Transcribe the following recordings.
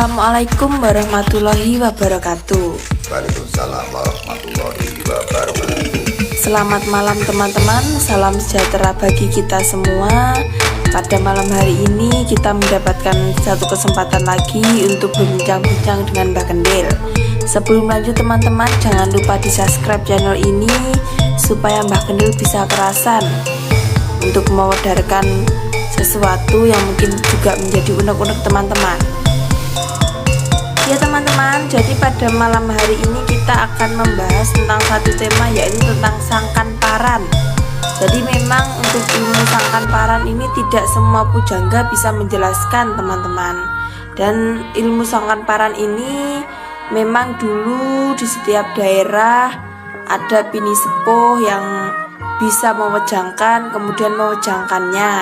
Assalamualaikum warahmatullahi wabarakatuh. Waalaikumsalam warahmatullahi wabarakatuh. Selamat malam teman-teman, salam sejahtera bagi kita semua. Pada malam hari ini kita mendapatkan satu kesempatan lagi untuk berbincang-bincang dengan Mbak Kendil. Sebelum lanjut teman-teman, jangan lupa di subscribe channel ini supaya Mbak Kendil bisa kerasan untuk mewadarkan sesuatu yang mungkin juga menjadi unek-unek teman-teman. Ya teman-teman, jadi pada malam hari ini kita akan membahas tentang satu tema, yaitu tentang sangkan paran. Jadi memang untuk ilmu sangkan paran ini tidak semua pujangga bisa menjelaskan teman-teman. Dan ilmu sangkan paran ini memang dulu di setiap daerah ada bini sepuh yang bisa mewejangkan, kemudian mewejangkannya.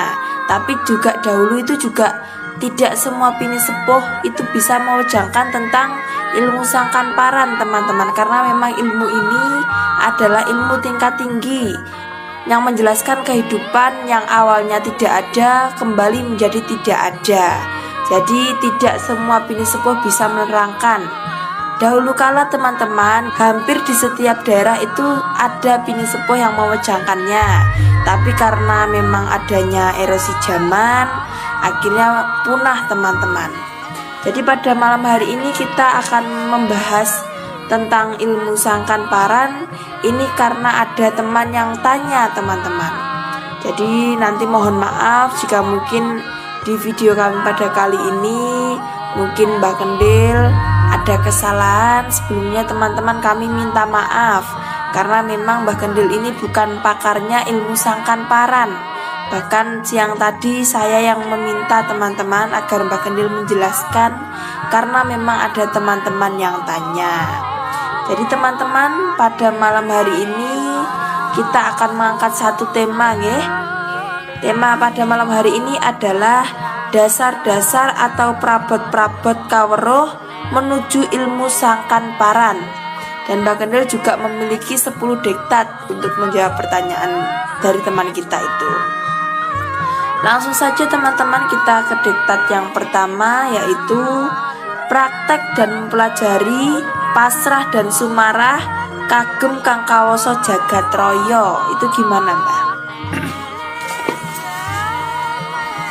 Tapi juga dahulu itu juga tidak semua bini sepuh itu bisa mewejangkan tentang ilmu sangkan paran teman-teman, karena memang ilmu ini adalah ilmu tingkat tinggi yang menjelaskan kehidupan yang awalnya tidak ada kembali menjadi tidak ada. Jadi tidak semua bini sepuh bisa menerangkan. Dahulu kala teman-teman, hampir di setiap daerah itu ada bini sepuh yang mewejangkannya. Tapi karena memang adanya erosi zaman, akhirnya punah teman-teman. Jadi pada malam hari ini kita akan membahas tentang ilmu sangkan paran ini karena ada teman yang tanya teman-teman. Jadi nanti mohon maaf jika mungkin di video kami pada kali ini mungkin Mbak Kendil ada kesalahan. Sebelumnya teman-teman kami minta maaf karena memang Mbak Kendil ini bukan pakarnya ilmu sangkan paran. Bahkan siang tadi saya yang meminta teman-teman agar Mbak Kendil menjelaskan karena memang ada teman-teman yang tanya. Jadi teman-teman, pada malam hari ini kita akan mengangkat satu tema nggih. Tema pada malam hari ini adalah dasar-dasar atau prabot-prabot kaweruh menuju ilmu sangkan paran. Dan Mbak Kendil juga memiliki 10 diktat untuk menjawab pertanyaan dari teman kita itu. Langsung saja teman-teman kita ke diktat yang pertama, yaitu praktek dan mempelajari pasrah dan sumarah kagem kang kawoso jagat raya. Itu gimana Mbak?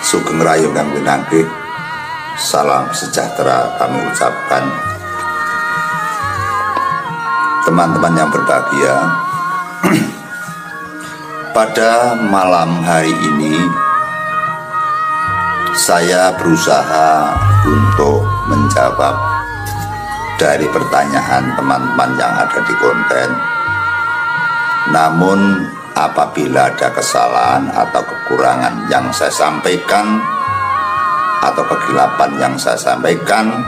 Sugeng rayu kang winangkih, salam sejahtera kami ucapkan. Teman-teman yang berbahagia, pada malam hari ini saya berusaha untuk menjawab dari pertanyaan teman-teman yang ada di konten. Namun apabila ada kesalahan atau kekurangan yang saya sampaikan atau kegelapan yang saya sampaikan,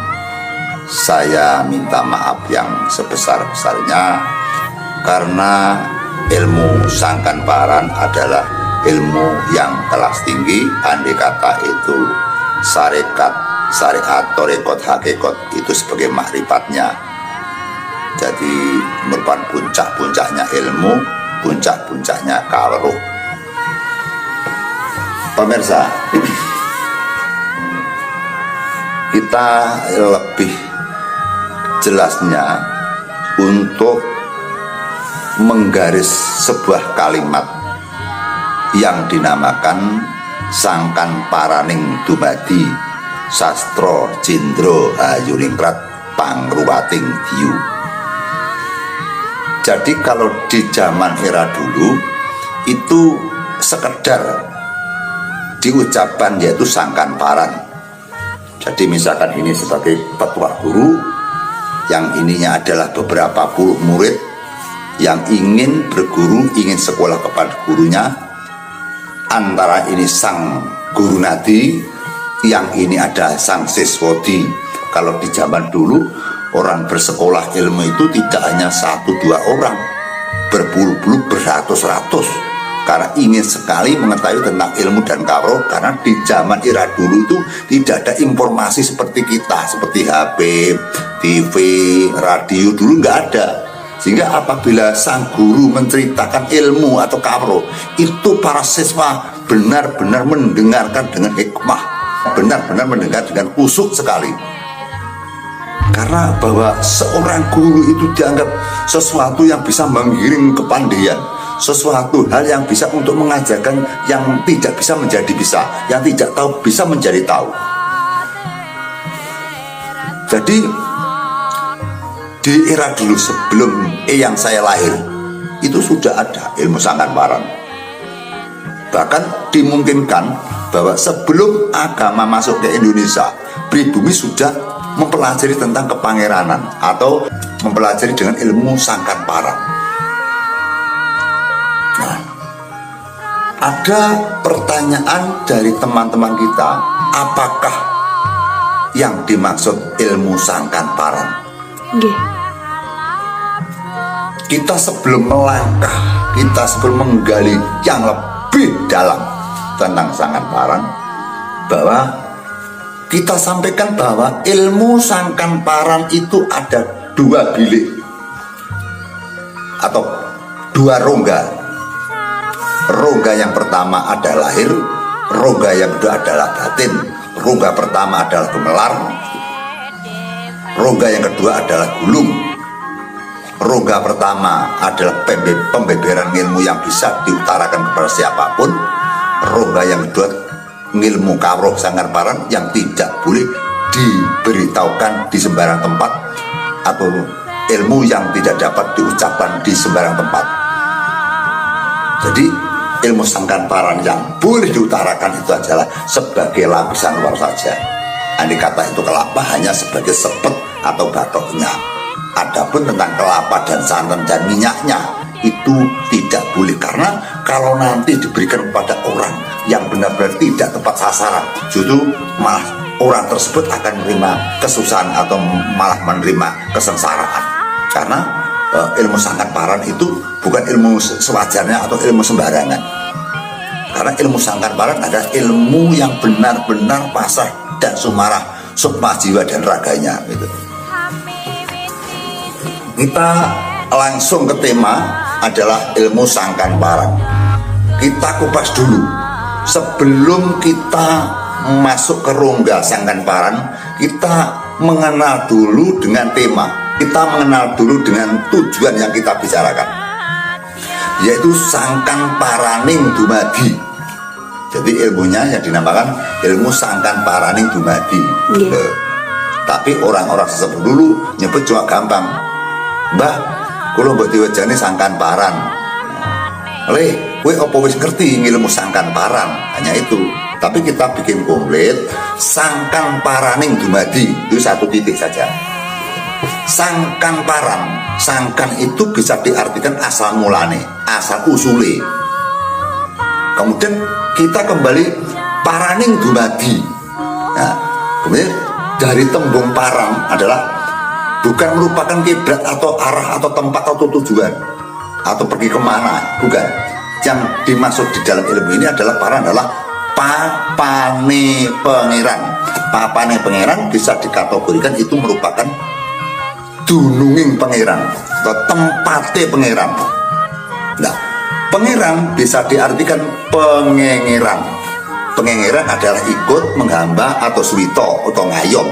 saya minta maaf yang sebesar-besarnya, karena ilmu sangkan paran adalah ilmu yang kelas tinggi. Andai kata itu syariat, torekot, hakikat itu sebagai makrifatnya. Jadi merupakan puncak-puncaknya ilmu, puncak-puncaknya kaweruh. Pemirsa, kita lebih jelasnya untuk menggaris sebuah kalimat yang dinamakan sangkan paraning dumadi sastro jindro ayuningrat pangruwating diyu. Jadi kalau di zaman era dulu itu sekedar diucapkan yaitu sangkan paran. Jadi misalkan ini sebagai petuah guru yang ininya adalah beberapa puluh murid yang ingin berguru, ingin sekolah kepada gurunya. Antara ini sang guru nadi, yang ini ada sang siswadi. Kalau di zaman dulu orang bersekolah ilmu itu tidak hanya 1-2 orang, berpuluh-puluh, beratus-ratus, karena ingin sekali mengetahui tentang ilmu dan kaweruh. Karena di zaman era dulu itu tidak ada informasi seperti kita, seperti HP, TV, radio, dulu nggak ada. Sehingga apabila sang guru menceritakan ilmu atau kaweruh, itu para siswa benar-benar mendengarkan dengan hikmah, benar-benar mendengar dengan khusyuk sekali. Karena bahwa seorang guru itu dianggap sesuatu yang bisa menggiring kepandaian, sesuatu hal yang bisa untuk mengajarkan yang tidak bisa menjadi bisa, yang tidak tahu bisa menjadi tahu. Jadi di era dulu sebelum yang saya lahir itu sudah ada ilmu Sangkan-Paran. Bahkan dimungkinkan bahwa sebelum agama masuk ke Indonesia, pribumi sudah mempelajari tentang kepangeranan atau mempelajari dengan ilmu Sangkan-Paran. Nah, ada pertanyaan dari teman-teman kita, apakah yang dimaksud ilmu Sangkan-Paran? Nggih. Kita sebelum melangkah, kita sebelum menggali yang lebih dalam tentang Sangkan-Paran, bahwa kita sampaikan bahwa ilmu Sangkan-Paran itu ada dua bilik atau dua rongga. Rongga yang pertama adalah lahir, rongga yang kedua adalah batin. Rongga pertama adalah gemelar, rongga yang kedua adalah gulung. Rongga pertama adalah pembeberan ilmu yang bisa diutarakan kepada siapapun. Rongga yang kedua ilmu kawruh Sangkan-Paran yang tidak boleh diberitahukan di sembarang tempat, atau ilmu yang tidak dapat diucapkan di sembarang tempat. Jadi ilmu Sangkan-Paran yang boleh diutarakan itu adalah sebagai lapisan luar saja. Andai kata itu kelapa hanya sebagai sepet atau batoknya. Adapun tentang kelapa dan santan dan minyaknya itu tidak boleh, karena kalau nanti diberikan kepada orang yang benar-benar tidak tepat sasaran, justru malah orang tersebut akan menerima kesusahan atau malah menerima kesengsaraan. Karena ilmu Sangkan-Paran itu bukan ilmu sewajarnya atau ilmu sembarangan. Karena ilmu Sangkan-Paran adalah ilmu yang benar-benar pasrah dan sumarah sukma jiwa dan raganya gitu. Kita langsung ke tema adalah ilmu Sangkan-Paran. Kita kupas dulu sebelum kita masuk ke rongga Sangkan-Paran. Kita mengenal dulu dengan tema, kita mengenal dulu dengan tujuan yang kita bicarakan, yaitu Sangkan-Paraning dumadi. Jadi ilmunya yang dinamakan ilmu Sangkan-Paraning dumadi. Tapi orang-orang sesepuh dulu nyebut cuma gampang, Mbah, kula mbok diwejani Sangkan-Paran. Le, kowe apa wis ngerti ilmu Sangkan-Paran? Hanya itu. Tapi kita bikin komplit Sangkan-Paraning dumadi. Itu satu titik saja. Sangkan-Paran, sangkan itu bisa diartikan asal mulane, asal usule. Kemudian kita kembali paraning dumadi. Nah, kemudian dari tembung parang adalah bukan merupakan kiblat atau arah atau tempat atau tujuan atau pergi kemana, bukan. Yang dimaksud di dalam ilmu ini adalah parang adalah papane pangeran. Papane pangeran bisa dikategorikan itu merupakan dununging pangeran atau tempate pangeran. Nah, pangeran bisa diartikan pengengeran. Pengengeran adalah ikut, menghamba atau swito atau ngayom.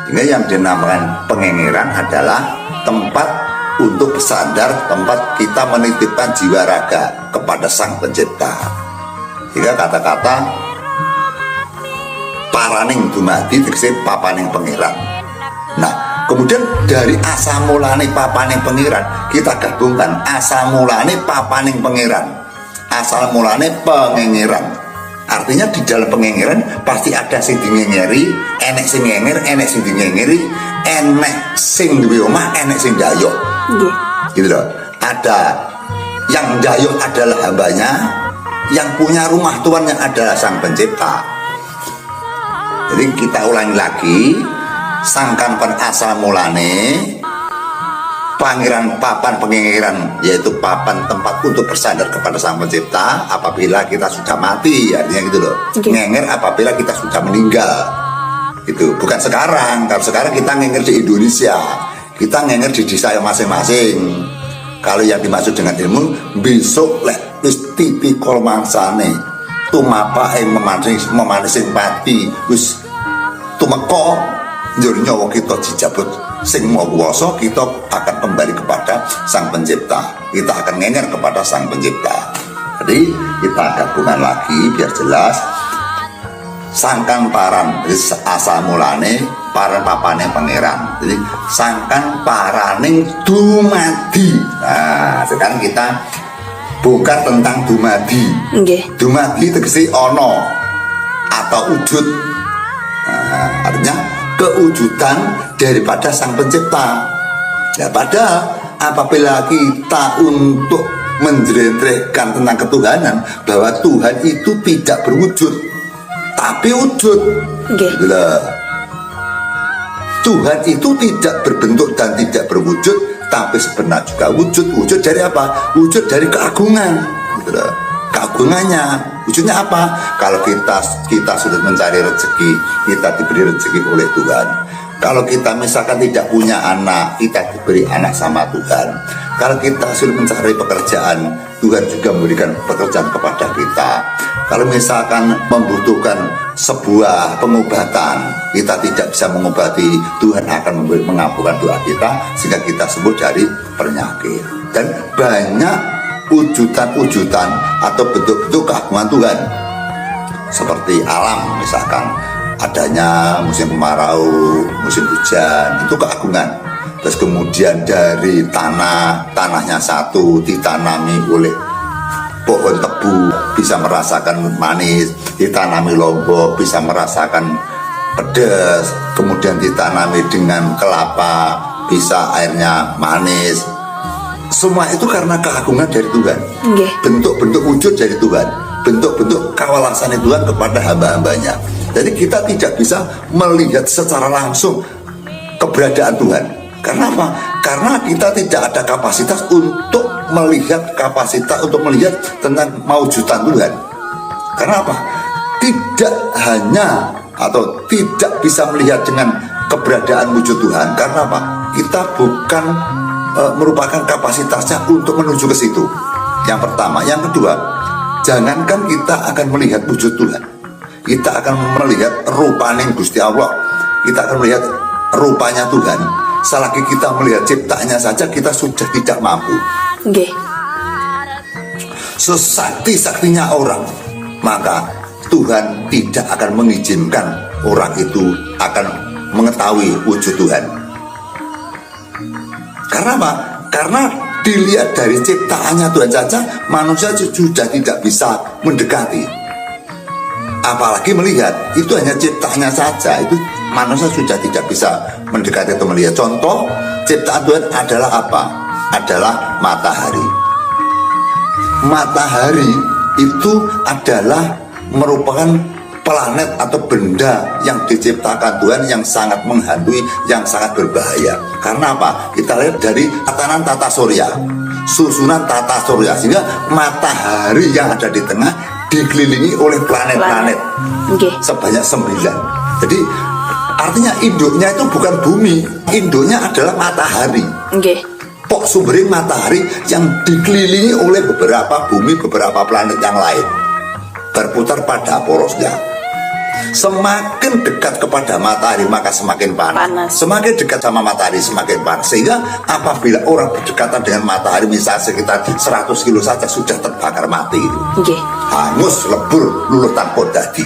Ini yang dinamakan pengengeran adalah tempat untuk bersandar, tempat kita menitipkan jiwa raga kepada Sang Pencipta. Jika kata-kata paraning dumadi tegese papaning pangeran. Nah, kemudian dari asal mulane papaning pangeran kita gabungkan asal mulane papaning pangeran, asal mulane pengengeran. Artinya di dalam pengengeran pasti ada sing dingengeri, enek sing ngenger, enek sing dingengeri, enek sing duwe omah, enek sing ndayok. Gitu loh. Ada yang ndayok adalah hambanya, yang punya rumah tuannya adalah Sang Pencipta. Jadi kita ulangi lagi, Sangkan-Paran asal mulane pangeran papan pengengeran, yaitu papan tempat untuk bersandar kepada Sang Pencipta apabila kita sudah mati, artinya gitu loh. Ngenger apabila kita sudah meninggal. Itu bukan sekarang. Kalau sekarang kita ngenger di Indonesia, kita ngenger di desa masing-masing. Kalau yang dimaksud dengan ilmu, besok lek wis tipikal mangsane tumapa memanising pati wis tumeka njur nyawa kita dijabut sing mau kuwasa, kita akan kembali kepada Sang Pencipta. Kita akan ngenger kepada Sang Pencipta. Jadi kita gabungan lagi biar jelas. Sangkan paran, jadi asal mulane paran papane pangeran. Jadi sangkan paraning dumadi. Nah, sekarang kita bukan tentang dumadi. Dumadi tegese ono atau wujud. Nah, artinya kewujudan daripada Sang Pencipta. Ya, padahal apabila kita untuk menjelentrehkan tentang ketuhanan, bahwa Tuhan itu tidak berwujud tapi wujud. Tuhan itu tidak berbentuk dan tidak berwujud, tapi sebenarnya juga wujud. Wujud dari apa? Wujud dari keagungan. Keagungannya, wujudnya apa? Kalau kita sudah mencari rezeki, kita diberi rezeki oleh Tuhan. Kalau kita misalkan tidak punya anak, kita diberi anak sama Tuhan. Kalau kita sudah mencari pekerjaan, Tuhan juga memberikan pekerjaan kepada kita. Kalau misalkan membutuhkan sebuah pengobatan, kita tidak bisa mengobati, Tuhan akan mengabulkan doa kita sehingga kita sembuh dari penyakit. Dan banyak wujudan-wujudan atau bentuk-bentuk keagungan Tuhan, seperti alam, misalkan adanya musim kemarau, musim hujan, itu keagungan. Terus kemudian dari tanahnya satu ditanami oleh pohon tebu, bisa merasakan manis, ditanami lombok, bisa merasakan pedas, kemudian ditanami dengan kelapa, bisa airnya manis. Semua itu karena keagungan dari Tuhan. Bentuk-bentuk wujud dari Tuhan, bentuk-bentuk kawalasan Tuhan kepada hamba-hambanya. Jadi kita tidak bisa melihat secara langsung keberadaan Tuhan. Karena apa? Karena kita tidak ada kapasitas untuk melihat tentang mewujudan Tuhan. Karena apa? Tidak hanya atau tidak bisa melihat dengan keberadaan wujud Tuhan. Karena apa? Kita bukan merupakan kapasitasnya untuk menuju ke situ. Yang pertama. Yang kedua, jangankan kita akan melihat wujud Tuhan, kita akan melihat rupanya Gusti Allah, kita akan melihat rupanya Tuhan. Selagi kita melihat ciptanya saja, kita sudah tidak mampu. Sesakti-saktinya orang, maka Tuhan tidak akan mengizinkan orang itu akan mengetahui wujud Tuhan. Karena apa? Karena dilihat dari ciptaannya Tuhan saja, manusia sudah tidak bisa mendekati. Apalagi melihat, itu hanya ciptaannya saja, itu manusia sudah tidak bisa mendekati atau melihat. Contoh ciptaan Tuhan adalah apa? Adalah matahari. Matahari itu adalah merupakan planet atau benda yang diciptakan Tuhan yang sangat menghantui, yang sangat berbahaya. Karena apa? Kita lihat dari tatanan tata surya, susunan tata surya, sehingga matahari yang ada di tengah dikelilingi oleh planet-planet sebanyak 9. Jadi artinya induknya itu bukan bumi, induknya adalah matahari. Pok sumberin matahari yang dikelilingi oleh beberapa bumi, beberapa planet yang lain, berputar pada porosnya. Semakin dekat kepada matahari maka semakin panas. Semakin dekat sama matahari semakin panas. Sehingga apabila orang berdekatan dengan matahari misalnya sekitar 100 kilo saja sudah terbakar mati itu. Hangus, lebur, luluh tanpa dadi.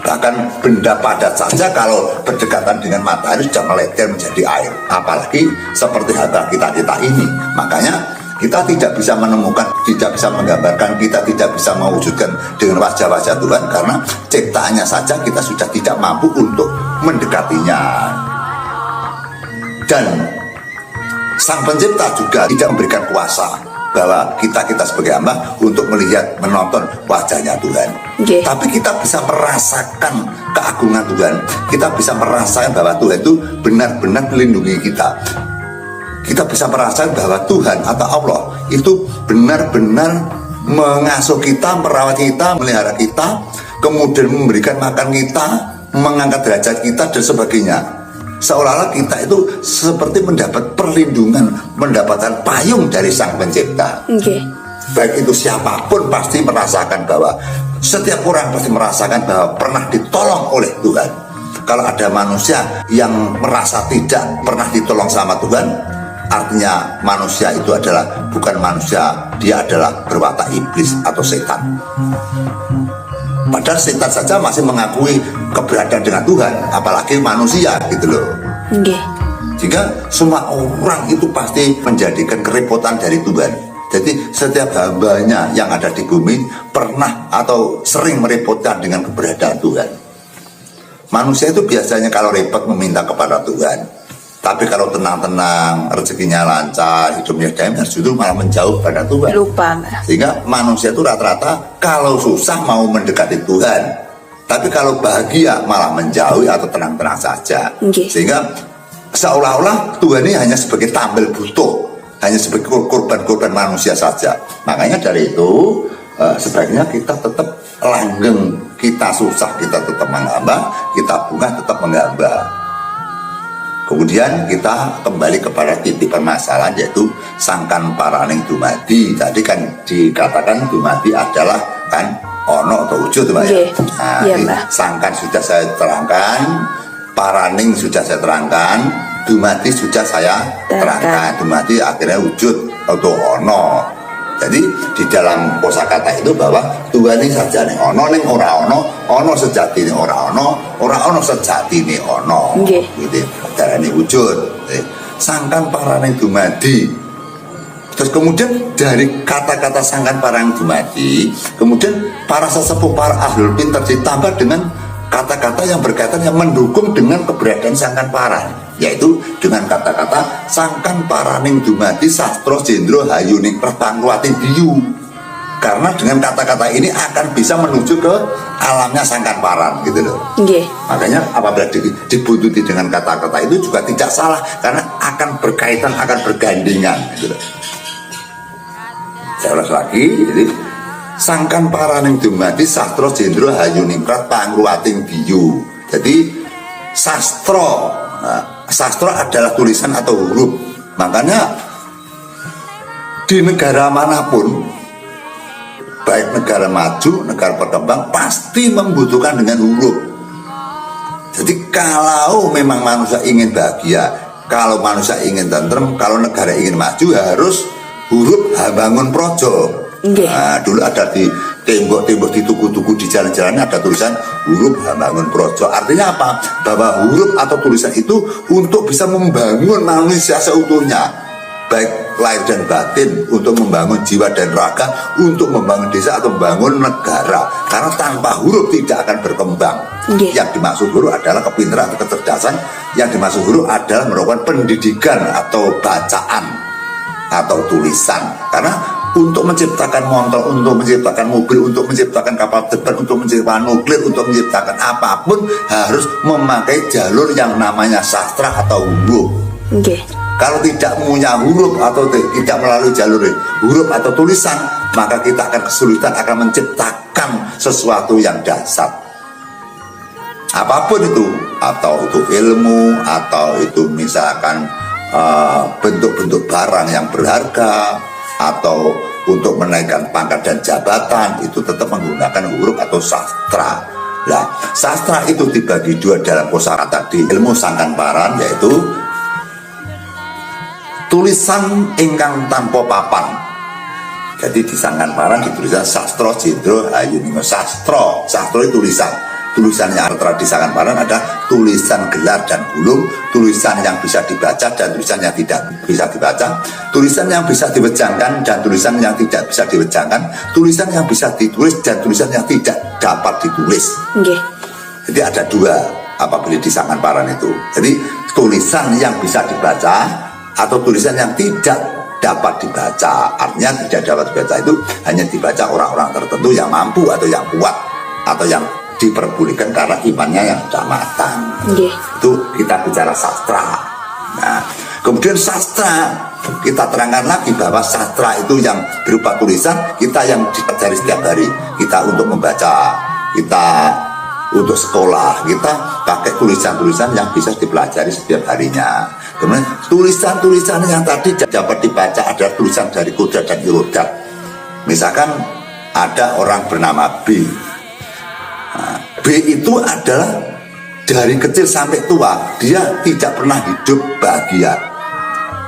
Bahkan benda padat saja kalau berdekatan dengan matahari sudah meleter menjadi air. Apalagi seperti harta kita ini. Makanya kita tidak bisa menemukan, tidak bisa menggambarkan, kita tidak bisa mewujudkan dengan wajah-wajah Tuhan, karena ciptaannya saja kita sudah tidak mampu untuk mendekatinya. Dan Sang Pencipta juga tidak memberikan kuasa bahwa kita sebagai hamba untuk melihat, menonton wajahnya Tuhan. Tapi kita bisa merasakan keagungan Tuhan. Kita bisa merasakan bahwa Tuhan itu benar-benar melindungi kita. Kita bisa merasakan bahwa Tuhan atau Allah itu benar-benar mengasuh kita, merawat kita, melihara kita, kemudian memberikan makan kita, mengangkat derajat kita dan sebagainya. Seolah-olah kita itu seperti mendapat perlindungan, mendapatkan payung dari Sang Pencipta. Baik itu siapapun pasti merasakan bahwa setiap orang pasti merasakan bahwa pernah ditolong oleh Tuhan. kalau ada manusia yang merasa tidak pernah ditolong sama Tuhan, artinya manusia itu adalah bukan manusia, dia adalah berwatak iblis atau setan. Padahal setan saja masih mengakui keberadaan dengan Tuhan, apalagi manusia gitu loh. Nggih. Sehingga semua orang itu pasti menjadikan kerepotan dari Tuhan. Jadi setiap hambanya yang ada di bumi pernah atau sering merepotkan dengan keberadaan Tuhan. Manusia itu biasanya kalau repot meminta kepada Tuhan, tapi kalau tenang-tenang, rezekinya lancar, hidupnya damai, justru malah menjauh pada Tuhan. Lupa. Sehingga manusia itu rata-rata kalau susah mau mendekati Tuhan, tapi kalau bahagia malah menjauhi atau tenang-tenang saja. Okay. Sehingga seolah-olah Tuhan ini hanya sebagai tampil butuh, hanya sebagai korban-korban manusia saja. Makanya dari itu sebaiknya kita tetap langgeng, kita susah kita tetap menghamba, kita bunga tetap menghamba. Kemudian kita kembali kepada titik permasalahan, yaitu sangkan paraning dumadi. Tadi kan dikatakan dumadi adalah kan ono atau wujud, Mbak. Okay. Nah, Yeah, sangkan sudah saya terangkan, paraning sudah saya terangkan, dumadi sudah saya terangkan. Dumadi akhirnya wujud atau ono. Jadi di dalam kosakata itu bahwa Tuhan ini saja nih ono, ning ora ono sejati nih ora ono sejati nih ono. Okay. Gitu. Darane wujud. Sangkan paraning dumadi. Terus kemudian dari kata-kata sangkan paraning dumadi, kemudian para sesepuh, para ahlul pintar ditambah dengan kata-kata yang berkaitan yang mendukung dengan keberadaan sangkan paran, yaitu dengan kata-kata sangkan paraning dumadi sastro jendro hayuning perpangruating diyu. Karena dengan kata-kata ini akan bisa menuju ke alamnya sangkan paran gitu loh. Okay. Makanya apabila dibuntuti dengan kata-kata itu juga tidak salah, karena akan berkaitan, akan bergandengan gitu loh. Saya ulas lagi, jadi sangkan paraning dumadi sastro jendro hayuningkrat pangruating diyu. Jadi sastro, sastro adalah tulisan atau huruf. Makanya di negara manapun, baik negara maju, negara berkembang, pasti membutuhkan dengan huruf. Jadi kalau memang manusia ingin bahagia, kalau manusia ingin tentrem, kalau negara ingin maju, harus huruf bangun projo. Okay. Nah, dulu ada di tembok-tembok, di tugu-tugu, di jalan-jalan ada tulisan huruf bangun projo. Artinya apa? Bahwa huruf atau tulisan itu untuk bisa membangun manusia seutuhnya, baik lahir dan batin, untuk membangun jiwa dan raga, untuk membangun desa atau membangun negara. Karena tanpa huruf tidak akan berkembang. Okay. Yang dimaksud huruf adalah kepintaran atau kecerdasan. Yang dimaksud huruf adalah melakukan pendidikan atau bacaan atau tulisan. Karena untuk menciptakan motor, untuk menciptakan mobil, untuk menciptakan kapal terbang, untuk menciptakan nuklir, untuk menciptakan apapun harus memakai jalur yang namanya sastra atau huruf. Okay. Kalau tidak punya huruf atau tidak melalui jalur huruf atau tulisan, maka kita akan kesulitan akan menciptakan sesuatu yang dasar. Apapun itu, atau itu ilmu, atau itu misalkan bentuk-bentuk barang yang berharga, atau untuk menaikkan pangkat dan jabatan, itu tetap menggunakan huruf atau sastra. Nah, sastra itu dibagi dua dalam kosakata di ilmu sangkan paran, yaitu tulisan ingkang tanpa papan. Jadi di sangkan paran ditulisan sastro jendro hayuning. Sastro itu tulisan. Tulisan yang tertera di sangkan paran ada tulisan gelar dan gulung, tulisan yang bisa dibaca dan tulisan yang tidak bisa dibaca, tulisan yang bisa diwejangkan dan tulisan yang tidak bisa diwejangkan, tulisan yang bisa ditulis dan tulisan yang tidak dapat ditulis. Okay. Jadi ada dua apabila di sangkan paran itu. Jadi tulisan yang bisa dibaca atau tulisan yang tidak dapat dibaca. Artinya tidak dapat dibaca itu hanya dibaca orang-orang tertentu yang mampu atau yang kuat atau yang diperbolehkan karena imannya yang sudah matang. Okay. Itu kita bicara sastra. Nah, kemudian sastra kita terangkan lagi bahwa sastra itu yang berupa tulisan kita yang dipelajari setiap hari. Kita untuk membaca, kita untuk sekolah, kita pakai tulisan-tulisan yang bisa dipelajari setiap harinya. Kemudian tulisan-tulisan yang tadi dapat dibaca adalah tulisan dari Kodrat dan Irodat. Misalkan ada orang bernama B. Nah, B itu adalah dari kecil sampai tua dia tidak pernah hidup bahagia.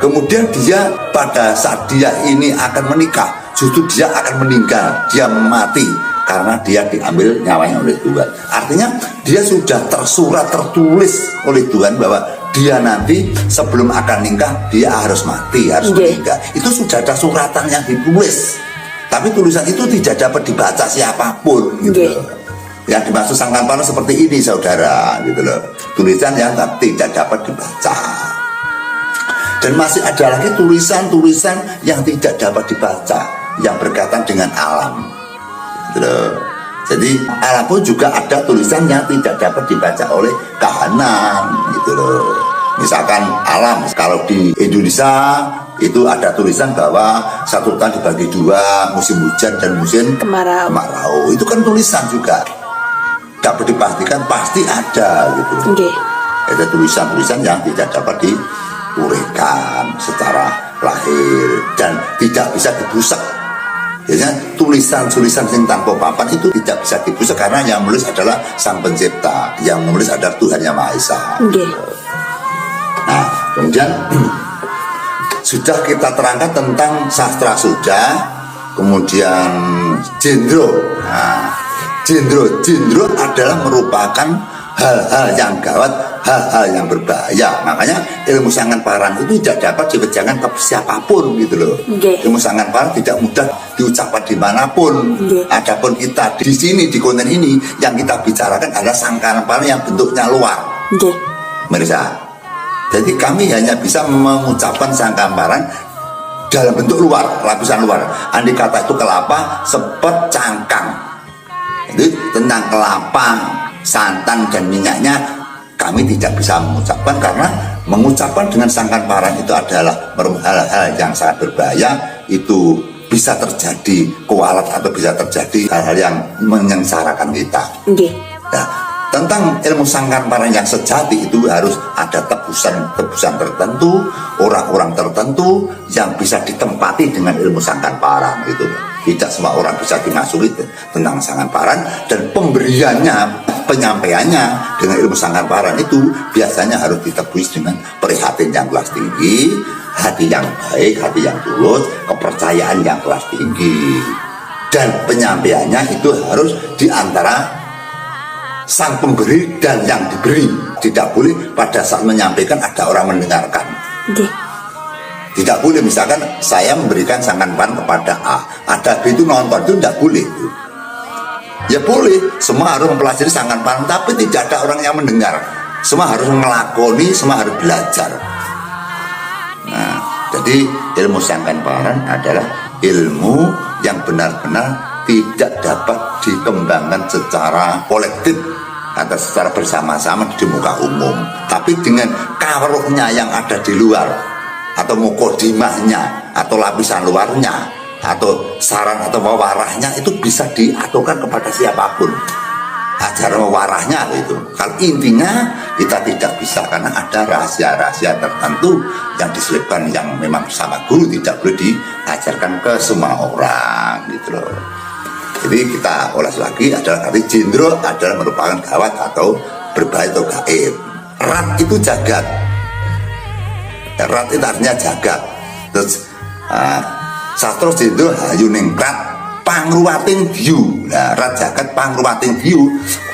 Kemudian dia pada saat dia ini akan menikah, justru dia akan meninggal, dia mati karena dia diambil nyawanya oleh Tuhan. Artinya dia sudah tersurat, tertulis oleh Tuhan bahwa dia nanti sebelum akan nikah dia harus mati, harus meninggal. Itu sudah ada suratan yang ditulis. Tapi tulisan itu tidak dapat dibaca siapapun gitu loh. Yang dimaksud sangkan panas seperti ini saudara gitu loh. Tulisan yang tidak dapat dibaca. Dan masih ada lagi tulisan-tulisan yang tidak dapat dibaca, yang berkaitan dengan alam gitu loh. Jadi alam pun juga ada tulisan yang tidak dapat dibaca oleh kahanan gitu loh. Misalkan alam, kalau di Indonesia itu ada tulisan bahwa satu tahun dibagi dua, musim hujan dan musim kemarau. Itu kan tulisan juga, dapat dipastikan pasti ada gitu. Ada tulisan-tulisan yang tidak dapat diuraikan secara lahir dan tidak bisa dibusak. Biasanya tulisan-tulisan yang tanpa papan itu tidak bisa dibusak karena yang menulis adalah Sang Pencipta, yang menulis adalah Tuhan Yang Maha Esa. Nah, kemudian sudah kita terangkan tentang sastra suda, kemudian jendro. Nah, jendro adalah merupakan hal-hal yang gawat, hal-hal yang berbahaya. Makanya ilmu sangan parang itu tidak dapat dipejangkan ke siapapun gitu loh. Ilmu sangan parang tidak mudah diucapkan dimanapun. Adapun kita di sini di konten ini yang kita bicarakan adalah sangkaran parang yang bentuknya luar. Mirsa. Jadi kami hanya bisa mengucapkan sangkaran parang dalam bentuk luar, lapisan luar. Andai kata itu kelapa, sepet, cangkang. Itu tentang kelapa, santan dan minyaknya kami tidak bisa mengucapkan karena mengucapkan dengan sangkan parang itu adalah hal-hal yang sangat berbahaya. Itu bisa terjadi kualat atau bisa terjadi hal-hal yang menyengsarakan kita. Nah, tentang ilmu sangkan parang yang sejati itu harus ada tebusan tertentu, orang-orang tertentu yang bisa ditempati dengan ilmu sangkan parang itu. Tidak semua orang bisa dimasuki tentang sangkan parang, dan pemberiannya, penyampaiannya dengan ilmu sangkan parang itu biasanya harus ditebus dengan prihatin yang kelas tinggi, hati yang baik, hati yang tulus, kepercayaan yang kelas tinggi, dan penyampaiannya itu harus diantara sang pemberi dan yang diberi. Tidak boleh pada saat menyampaikan ada orang mendengarkan. Tidak boleh misalkan saya memberikan sangkan parang kepada A, ada B itu nonton, itu tidak boleh. Ya boleh, semua harus mempelajari sangkan parang, tapi tidak ada orang yang mendengar. Semua harus melakoni, semua harus belajar. Nah, jadi ilmu sangkan parang adalah ilmu yang benar-benar tidak dapat dikembangkan secara kolektif atau secara bersama-sama di muka umum, tapi dengan kawruhnya yang ada di luar, atau mukodimahnya, atau lapisan luarnya, atau saran atau wawarahnya itu bisa diaturkan kepada siapapun. Ajaran wawarahnya itu. Kalau intinya kita tidak bisa karena ada rahasia-rahasia tertentu yang diselipkan yang memang sama guru tidak boleh diajarkan ke semua orang gitu loh. Jadi kita ulas lagi adalah arti jendro adalah merupakan gawat atau berbahaya atau gaib. Rat itu jagat. Rat itu artinya jagat. Terus sastra jendro hayuning rat pangruwating diyu. Nah, rat jagat pangruwating diyu.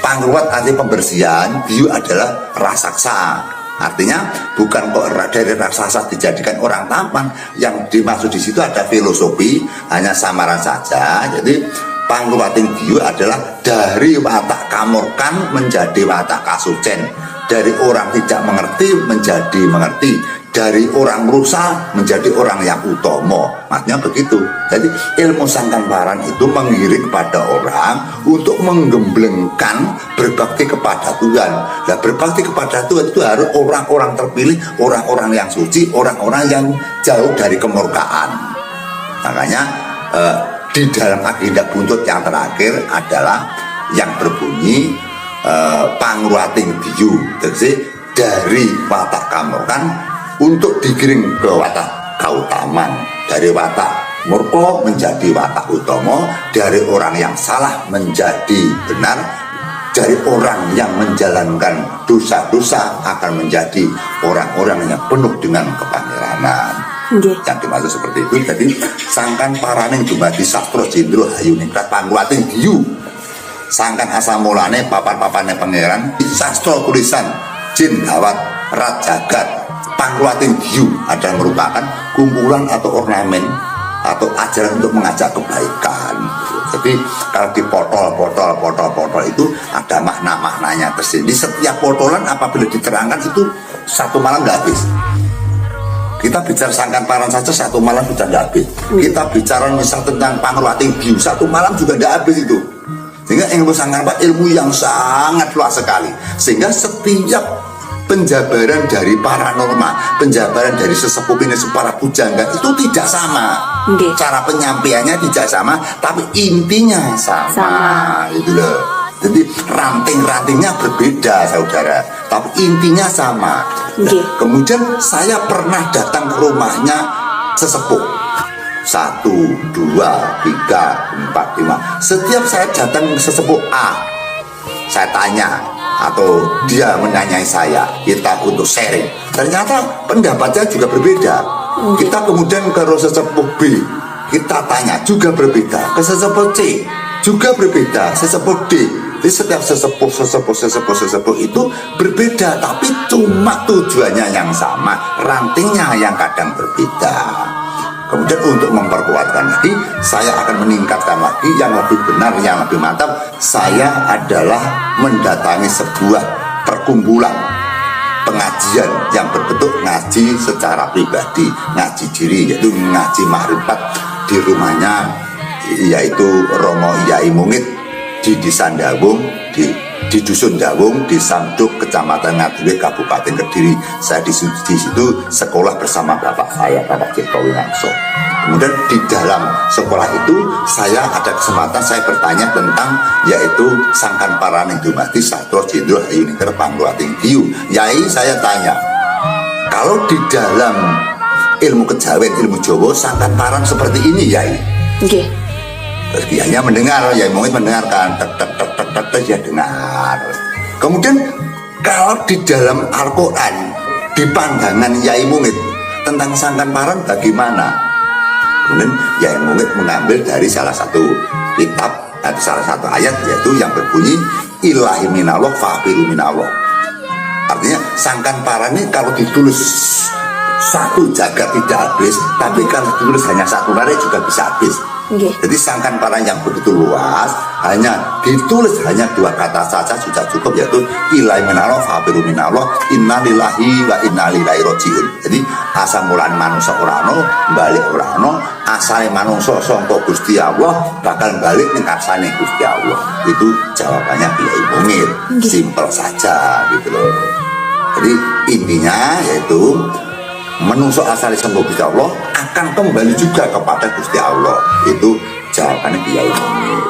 Pangruwat artinya pembersihan, diyu adalah raksasa. Artinya bukan kok dari raksasa dijadikan orang tampan. Yang dimaksud di situ ada filosofi, hanya samaran saja. Jadi pangruwating diyu adalah dari watak kamurkan menjadi watak kasucen, dari orang tidak mengerti menjadi mengerti, dari orang rusak menjadi orang yang utomo. Maksudnya begitu. Jadi ilmu sangkan parang itu mengiring kepada orang untuk menggemblengkan berbakti kepada Tuhan. Nah, berbakti kepada Tuhan itu harus orang-orang terpilih, orang-orang yang suci, orang-orang yang jauh dari kemurkaan. Makanya di dalam agenda buntut yang terakhir adalah yang berbunyi pangruwating diyu, jadi dari watak kamurkan untuk digiring ke watak kautaman, dari watak murko menjadi watak utomo, dari orang yang salah menjadi benar, dari orang yang menjalankan dosa-dosa akan menjadi orang-orang yang penuh dengan kepangeranan. Yang dimaksud seperti itu. Jadi sangkan paraning dumadi sastra jendro hayuningrat pangwating diyu, sangkan asamulane papan-papane pangeran sastra tulisan jin gawat rat jagat pangwating diyu adalah merupakan kumpulan atau ornamen atau ajaran untuk mengajak kebaikan. Jadi kalau dipotol itu ada makna-maknanya tersendiri. Setiap potolan apabila diterangkan itu satu malam nggak habis. Kita bicara sangkan paran saja satu malam sudah nggak habis. Kita bicara misal tentang pangwating diyu satu malam juga nggak habis itu. Sehingga ilmu sangkan paran ilmu yang sangat luas sekali. Sehingga setiap penjabaran dari paranormal, penjabaran dari sesepuh ini para pujangga itu tidak sama. Cara penyampaiannya tidak sama, tapi intinya sama. Gitu loh. Jadi ranting-rantingnya berbeda, saudara, tapi intinya sama. Kemudian saya pernah datang ke rumahnya sesepuh 1, 2, 3, 4, 5. Setiap saya datang ke sesepuh A, saya tanya atau dia menanyai saya, kita untuk sharing. Ternyata pendapatnya juga berbeda. Kita kemudian ke sesepuh B, kita tanya juga berbeda. Ke sesepuh C juga berbeda. Sesepuh D. Jadi setiap sesepuh itu berbeda, tapi cuma tujuannya yang sama, rantingnya yang kadang berbeda. Kemudian untuk memperkuatkan lagi, saya akan meningkatkan lagi yang lebih benar, yang lebih mantap. Saya adalah mendatangi sebuah perkumpulan pengajian yang berbentuk ngaji secara pribadi, ngaji diri, yaitu ngaji makrifat di rumahnya, yaitu Romo Yai Mungit di Desa Dawung, di Dusun Dawung, di Samduk, Kecamatan Ngaduwe, Kabupaten Kediri. Saya di situ sekolah bersama bapak saya, Bapak Cipto Winarso. Kemudian di dalam sekolah itu saya ada kesempatan saya bertanya tentang yaitu sangkan paraning dumadi sastra jendro hayuningrat pangwating diyu. Yai, saya tanya, kalau di dalam ilmu kejawen, ilmu Jawa, sangkan paran seperti ini, Yai? Terus kiainya mendengar, Yai Mungit mendengarkan, tek, dia dengar. Kemudian kalau di dalam Al-Quran, di pandangan Yai Mungit tentang sangkan paran bagaimana? Kemudian Yai Mungit mengambil dari salah satu kitab atau salah satu ayat, yaitu yang berbunyi ilahi minallah fa'biru minallah. Artinya sangkan paran ini kalau ditulis satu jagat tidak habis, tapi kalau ditulis hanya satu hari juga bisa habis. Jadi sangkan paran yang begitu luas, hanya ditulis hanya 2 kata saja sudah cukup, yaitu ilahi minallah fa'biru minallah innalillahi wa inna ilaihi rajiun. Jadi asal mulan manusia orano balik orano, asal manusia sangka Gusti Allah bakal balik ning asale Gusti Allah. Itu jawabannya Yai Mungit. Simpel saja gitu loh. Jadi intinya yaitu manusia asal sangka Gusti Allah akan kembali juga kepada Gusti Allah. Itu jawabannya Yai Mungit.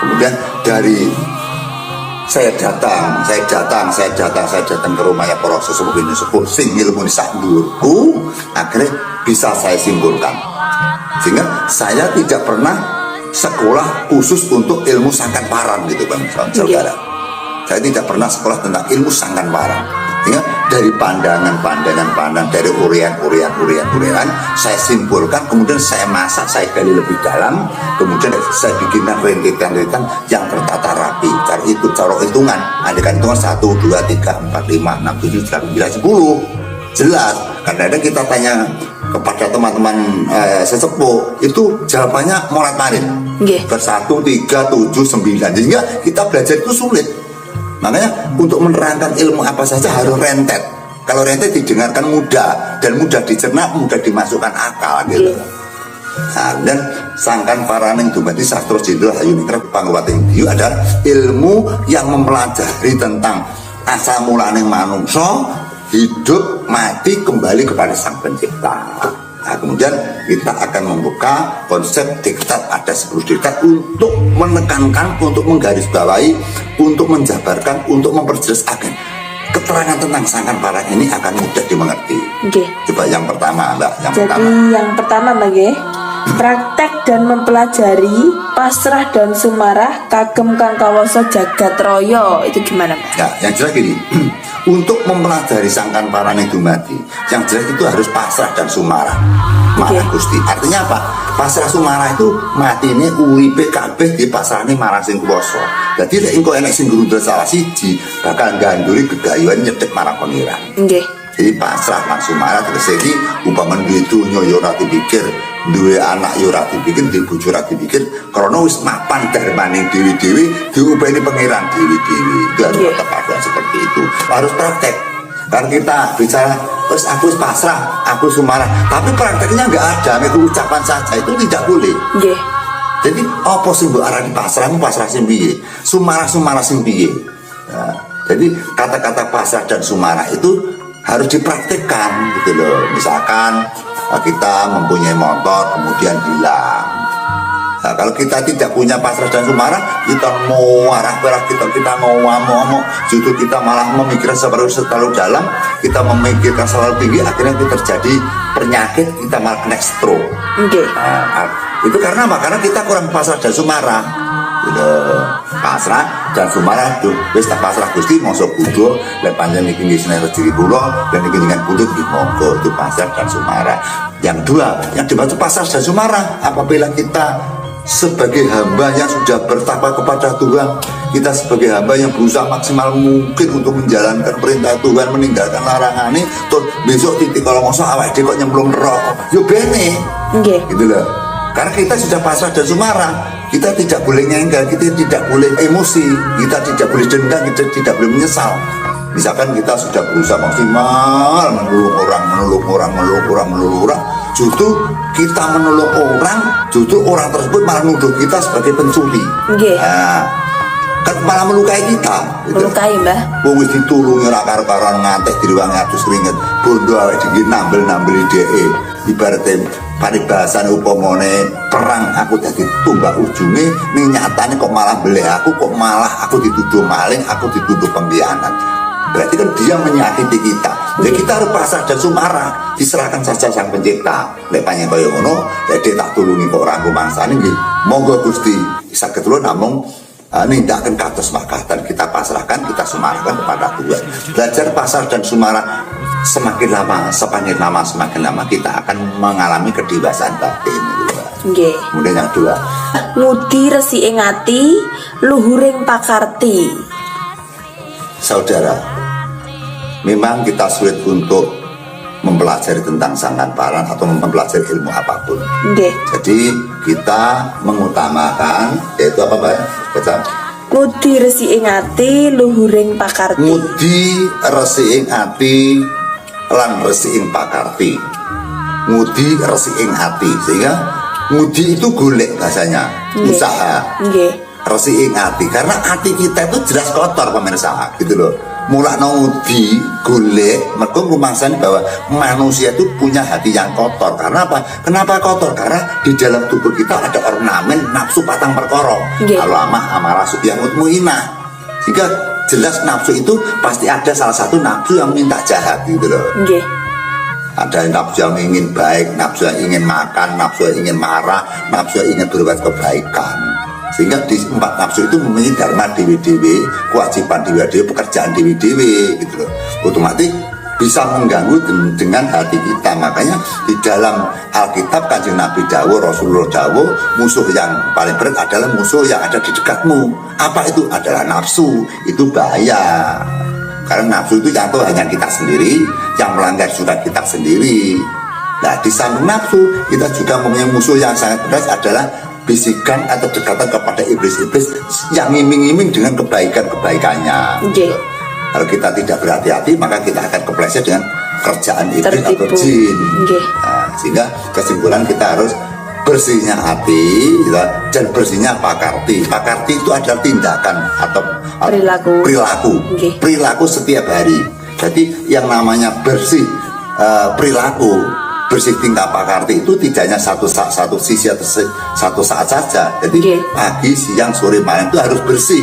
Kemudian dari saya datang ke rumahnya para sesepuh ini sepuh sing ilmu sak dhuwurku, akhirnya bisa saya simpulkan. Sehingga saya tidak pernah sekolah khusus untuk ilmu sangkan paran gitu, Bang saudara. Saya tidak pernah sekolah tentang ilmu sangkan paran. Sehingga dari pandangan dari urian, saya simpulkan, kemudian saya masak, saya gali lebih dalam, kemudian saya bikinkan rentetan yang tertata rapi. Cara hitungan, ada hitungan 1, 2, 3, 4, 5, 6, 7, 8, 9, 10. Jelas, kadang-kadang kita tanya kepada teman-teman sesepuh, itu jawabannya morat-marit. Ke 1, 3, 7, 9. Sehingga kita belajar itu sulit. Makanya untuk menerangkan ilmu apa saja harus rentet. Kalau rentet didengarkan mudah dan mudah dicerna, mudah dimasukkan akal gitu. Nah, dan sangkan paraning dumadi sastra jendro hayuningrat pangwating diyu adalah ilmu yang mempelajari tentang asal mulaning manungsa, hidup, mati, kembali kepada Sang Pencipta. Nah, kemudian kita akan membuka konsep diktat, ada 10 diktat untuk menekankan, untuk menggarisbawahi, untuk menjabarkan, untuk memperjelas akan keterangan tentang sangkan paran ini akan mudah dimengerti. Coba yang pertama, Mbak. Yang pertama, Mbak, Praktek dan mempelajari pasrah dan sumarah kagem kang kawoso jagat raya itu gimana Mas? Ya, yang jelas gini, untuk mempelajari sangkan parane dumadi, yang jelas itu harus pasrah dan sumarah. Marah Gusti. Artinya apa? Pasrah sumarah itu matine uripe kabeh dipasrahne marang sing kuwasa. Dadi lek engko enek sing grundel salah siji, bakal ganduli gegayuhan nyedhek marang pangeran. Nggih. Jadi pasrah lan sumarah tegese iki umpama duwe donya ya ora dipikir, duwe anak ya ora dipikir, duwe bojo ora dipikir, krana wis mapan darmaning dewi-dewi diupeni pangeran dewi-dewi. Itu harus tetap seperti itu. Harus praktek. Karena kita bicara terus aku pasrah, aku sumarah, tapi prakteknya nggak ada, itu ucapan saja, itu tidak boleh. Nggih. Jadi apa sih mbok arani pasrah sing piye? Sumarah sing piye? Nah, jadi kata-kata pasrah dan sumarah itu harus dipraktikkan gitu loh. Misalkan kita mempunyai motor kemudian hilang. Nah, kalau kita tidak punya pasrah dan sumarah, kita mau arah-arah kita mau ngomong, justru kita malah memikirkan terlalu dalam, kita memikirkan terlalu tinggi, akhirnya itu terjadi penyakit, kita malah kena stroke. Okay. Nah, itu karena apa? Karena kita kurang pasrah dan sumarah. Gitu. Pasrah dan sumarah tuh, wis tak pasrah Gusti, mongso kudo, lek panjang iki ngisine rezeki kula, dan iki dengan kudu iki monggo, itu pasrah dan sumarah. Yang dua, yang dimaksud pasrah dan sumarah apabila kita sebagai hamba yang sudah bertakwa kepada Tuhan, kita sebagai hamba yang berusaha maksimal mungkin untuk menjalankan perintah Tuhan, meninggalkan larangan ini, terus besok titik kalau ngosok awak kok nyemplung neraka, yo bene, gitu loh. Karena kita sudah pasrah dan sumarah, kita tidak boleh nyengkel, kita tidak boleh emosi, kita tidak boleh dendam, kita tidak boleh menyesal. Misalkan kita sudah berusaha maksimal menolong orang, justru kita menolong orang, justru orang tersebut malah nuduh kita sebagai pencuri. Nah, kan malah melukai kita. Gitu. Melukai mbah. Wong wis ditulungi ora karo-karoan ngantek diruwangi atus ringet, bondo awake dhewe nambel-nambeli dheke. Ibaratnya paribasan upamane perang aku dadi tumbak ujunge, ning nyatane kok malah beleh aku, kok malah aku dituduh maling, aku dituduh pengkhianat. Berarti kan dia menyakiti kita. Jadi kita harus pasrah dan sumarah, diserahkan saja sang pencipta. Lek panjang kaya ngono, lek dia tak tulungi kok orang rumangsane nggih. Monggo Gusti, saged kula namung nindakaken kados makaten, kita pasrahkan, kita sumarahkan kepada Tuhan. Belajar pasrah dan sumarah semakin lama, semakin lama kita akan mengalami kedewasaan batin. Nggih. Kemudian yang dua, ngudi resik ing ati, luhuring pakarti. Saudara, memang kita sulit untuk mempelajari tentang sangkan paran atau mempelajari ilmu apapun. Okay. Jadi kita mengutamakan yaitu apa Mbak? Baca. Ngudi resik ing ati, luhuring pakarti. Ngudi resik ing ati lan resik ing pakarti. Ngudi resik ing ati, sehingga ngudi itu golek bahasanya, usaha. Resik ing ati, karena hati kita itu jelas kotor pemirsa, gitu loh. Mulak ngudi golek, mergo rumangsane bahwa manusia itu punya hati yang kotor. Karena apa? Kenapa kotor? Karena di dalam tubuh kita ada ornamen nafsu patang perkara. Alamah amarah yang mutmainah. Jika jelas nafsu itu pasti ada salah satu nafsu yang minta jahat, gitu loh. Ada nafsu yang ingin baik, nafsu yang ingin makan, nafsu yang ingin marah, nafsu yang ingin berbuat kebaikan. Sehingga di empat nafsu itu memiliki dharma dewi-dewi, kewajiban dewi-dewi, pekerjaan dewi-dewi gitu loh. Otomatis bisa mengganggu dengan hati kita. Makanya di dalam Alkitab Kanjeng Nabi dawuh, Rasulullah dawuh, musuh yang paling berat adalah musuh yang ada di dekatmu. Apa itu? Adalah nafsu. Itu bahaya. Karena nafsu itu jatuh hanya kita sendiri, yang melanggar juga kita sendiri. Nah, di samping nafsu, kita juga mempunyai musuh yang sangat berat adalah bisikan atau dekatan kepada iblis-iblis yang ngiming-ngiming dengan kebaikan-kebaikannya. Kalau kita tidak berhati-hati, maka kita akan kepleset dengan kerjaan iblis atau jin. Nah, sehingga kesimpulan kita harus bersihnya hati dan bersihnya pakarti. Pakarti itu adalah tindakan atau perilaku setiap hari. Jadi yang namanya bersih perilaku, bersih tingkah pakarti itu tidak hanya satu sisi atau satu saat saja. Jadi pagi, siang, sore, malam itu harus bersih.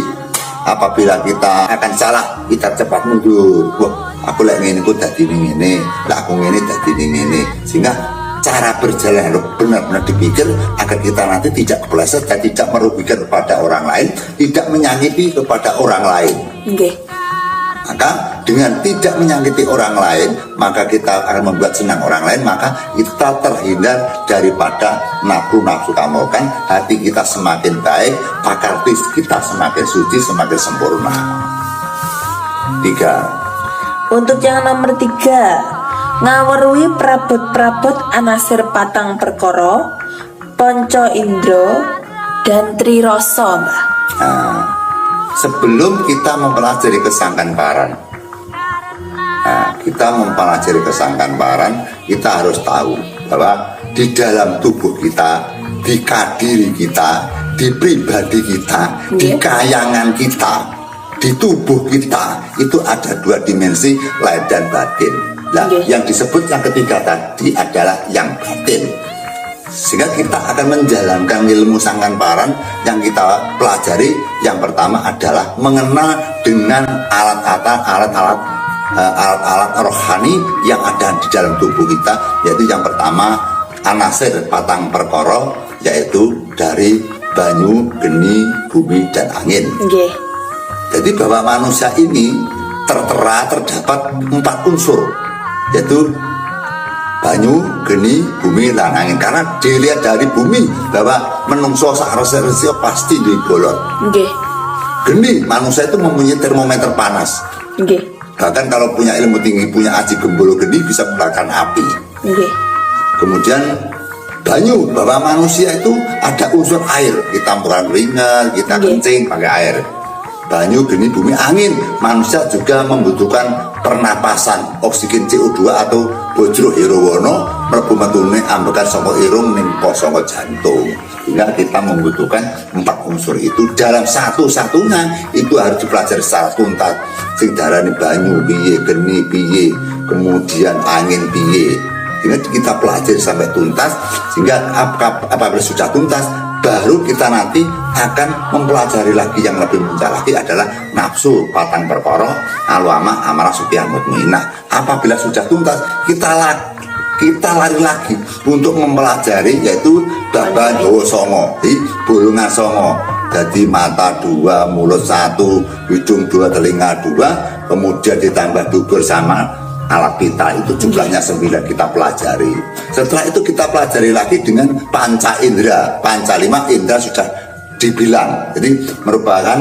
Apabila kita akan salah, kita cepat mundur. Wah, aku lagi ini, aku tadi ini, lah aku ini tadi ini. Sehingga cara berjalan harus benar-benar dipikir agar kita nanti tidak kepleset dan tidak merugikan kepada orang lain, tidak menyakiti kepada orang lain. Nggih. Maka dengan tidak menyakiti orang lain, maka kita akan membuat senang orang lain, maka kita terhindar daripada nafsu kamulkan, hati kita semakin baik, pakar kita semakin suci, semakin sempurna. 3. Untuk yang nomor 3, ngaweruhi prabot-prabot anasir patang perkara, panca indra dan trirasa, Mbah. Nah, sebelum kita mempelajari kesangkan paran, kita harus tahu bahwa di dalam tubuh kita, di kadiri kita, di pribadi kita, di kayangan kita, di tubuh kita itu ada 2 dimensi, lahir dan batin. Nah, yang disebut yang ketiga tadi adalah yang batin. Sehingga kita akan menjalankan ilmu sangkan paran yang kita pelajari. Yang pertama adalah mengenal dengan alat-alat rohani yang ada di dalam tubuh kita, yaitu yang pertama anasir patang perkara, yaitu dari banyu, geni, bumi, dan angin. Jadi bahwa manusia ini terdapat 4 unsur, yaitu banyu, geni, bumi, dan angin. Karena dilihat dari bumi bahwa menungso sakrosio pasti di bolot. Geni, manusia itu mempunyai termometer panas. Bahkan kalau punya ilmu tinggi, punya aji gembolo geni, bisa membakar api. Kemudian banyu, bahwa manusia itu ada unsur air. Kita bukan ringan, kita kencing pakai air. Banyu, geni, bumi, angin. Manusia juga membutuhkan pernapasan oksigen CO2 atau bojro hirowono mlebu metune ambekan saka irung ning saka jantung. Sehingga kita membutuhkan 4 unsur itu. Dalam satu-satunya itu harus dipelajari secara tuntas. Sing darani banyu piye, geni piye, kemudian angin piye. Sehingga kita pelajari sampai tuntas. Sehingga apabila sudah tuntas, baru kita nanti akan mempelajari lagi yang lebih muncul lagi adalah nafsu patang perkara, alwama, amarah, sukiyah, mutmainah. Apabila sudah tuntas, kita lari lagi untuk mempelajari yaitu baba dawa songo, di bolongan songo. Jadi mata 2, mulut 1, hidung 2, telinga 2, kemudian ditambah dubur sama alat kita, itu jumlahnya 9 kita pelajari. Setelah itu kita pelajari lagi dengan panca indera, panca 5 indera sudah dibilang, jadi merupakan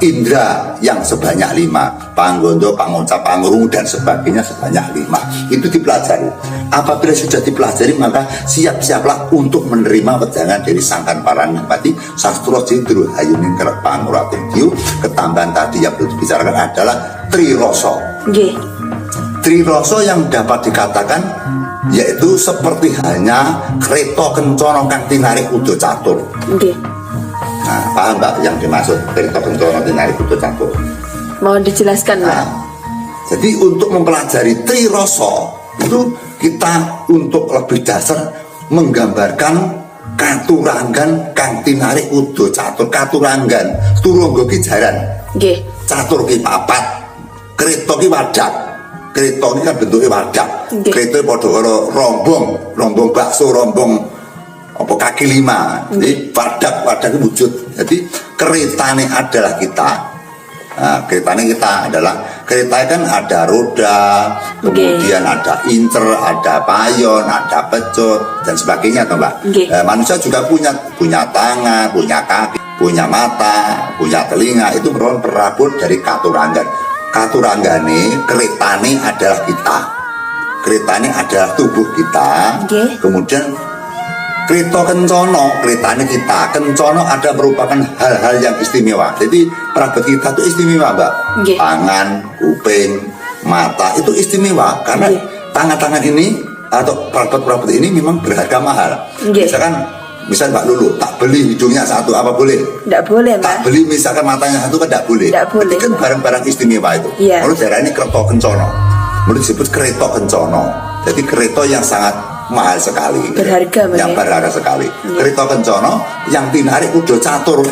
indera yang sebanyak 5, panggondo, panguncap, pangurung dan sebagainya sebanyak 5. Itu dipelajari. Apabila sudah dipelajari, maka siap-siaplah untuk menerima wejangan dari sangkan paran pati sastro jindru hayuning kerep pangurating diu. Ketambahan tadi yang belum dibicarakan adalah trirasa. Trirasa yang dapat dikatakan yaitu seperti hanya kereta kencana kang tinarik udo catur. Nah, paham Mbak yang dimaksud kereta kencana tinarik udo catur? Mohon dijelaskan, Mbak. Nah, jadi untuk mempelajari trirasa itu kita untuk lebih dasar menggambarkan katuranggan kang tinarik udo catur. Katuranggan turungga ki jaran, catur ki papat, kereta ki wadak. Kereta ini kan bentuknya wadah. Kereta pada rombong bakso, rombong apa kaki 5. Jadi wadah itu wujud. Jadi kereta ini adalah kita. Nah, kereta ini kita adalah kereta kan ada roda, kemudian ada inter, ada payon, ada pecut dan sebagainya, toh Mbak. Manusia juga punya tangan, punya kaki, punya mata, punya telinga. Itu merupakan perabot dari katuranggan. Katuranggane, keretane adalah kita. Keretane adalah tubuh kita. Kemudian kereta kencana, keretane kita. Kencana ada merupakan hal-hal yang istimewa. Jadi perabot kita itu istimewa, Mbak. Tangan, kuping, mata itu istimewa karena tangan-tangan ini atau perabot-perabot ini memang berharga mahal. Misal Mbak Lulu, tak beli hidungnya 1, apa boleh? Tidak boleh, Mbak. Tak beli misalkan matanya 1 kan tidak boleh. Itu kan barang-barang istimewa itu. Menurut daerah ini kereta kencana. Menurut disebut kereta kencana. Jadi kereta yang sangat mahal sekali. Berharga, Mbak. Yang berharga sekali. Kereta kencana yang dinarik udah catur.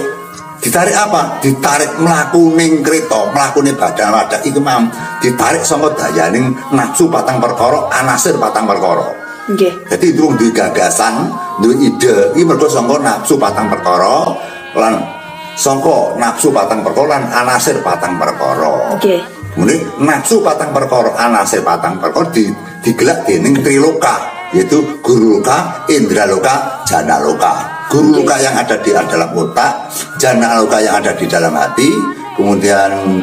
Ditarik apa? Ditarik melakuning kereta, melakuning badan wadah itu mam. Ditarik sama dayaning nafsu patang perkara, anasir patang perkara. Nggih. Jadi itu duwe gagasan, duwe ide, iki mergo sangka nafsu patang perkara lan sangka nafsu patang perkara lan anasir patang perkara. Nggih. Kemudian nafsu patang perkara, anasir patang perkara digelak dening triloka, yaitu guru loka, indra loka, jana loka. Guru loka yang ada di dalam otak, jana loka yang ada di dalam hati, kemudian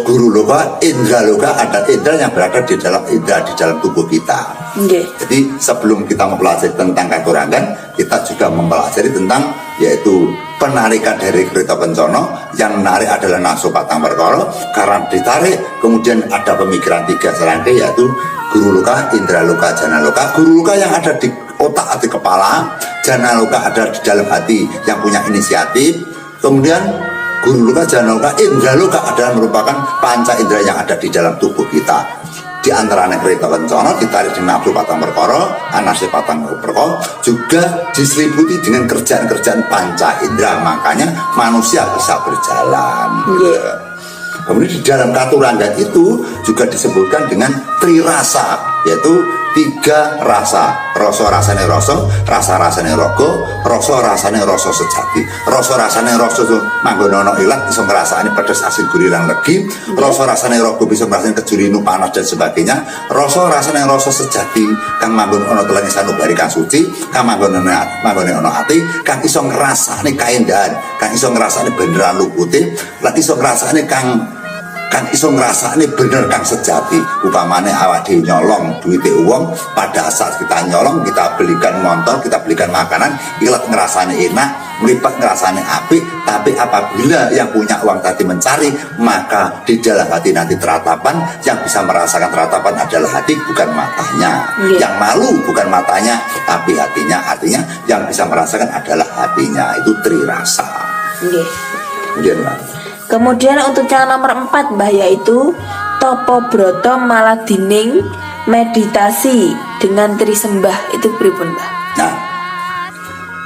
guru loka, indra loka ada indra yang berada di dalam tubuh kita. Nggih. Jadi sebelum kita mempelajari tentang katurangan, kita juga mempelajari tentang yaitu penarikan dari kereta kencana. Yang menarik adalah nafsu patang perkara, karena ditarik kemudian ada pemikiran tiga serangkai, yaitu guru loka, indra loka, jana loka. Guru loka yang ada di otak atau kepala, jana loka ada di dalam hati yang punya inisiatif, kemudian guru loka, jana loka, indra loka adalah merupakan panca indera yang ada di dalam tubuh kita. Di antaranya kereta kencana ditarik di nafsu patang perkara, anasir patang perkara, juga diseliputi dengan kerjaan-kerjaan panca indera, makanya manusia bisa berjalan. Kemudian di dalam katuranggan itu juga disebutkan dengan trirasa, yaitu tiga rasa. Rasa rasane rasa, rasa rasane raga, rasa rasane rasa sejati. Rasa rasane rasa manggon ana ilat iso ngrasakne pedes asin gurih lan legi. Rasa rasane raga bisa ngrasakne kejurinu panas dan sebagainya. Rasa rasane rasa sejati kang manggon ana telenge sanubari kang suci, kang manggone ana ati, kang iso ngrasakne kaendahan, kang iso ngrasakne beneran lupute, lan iso ngrasakne kang iso ngrasakne bener kang sejati. Upamane awak dhewe nyolong duwite wong, pada saat kita nyolong kita belikan motor, kita belikan makanan, ilat ngrasane enak, mripat ngrasane apik, tapi apabila yang punya uang tadi mencari, maka di dalam hati nanti teratapan, yang bisa merasakan teratapan adalah hati bukan matanya. Yang malu bukan matanya tapi hatinya, artinya yang bisa merasakan adalah hatinya. Itu trirasa. Kemudian Kemudian untuk yang nomor 4 Mbah, yaitu Topo Broto Maladining meditasi dengan trisembah. Itu pripun Mbah? Nah,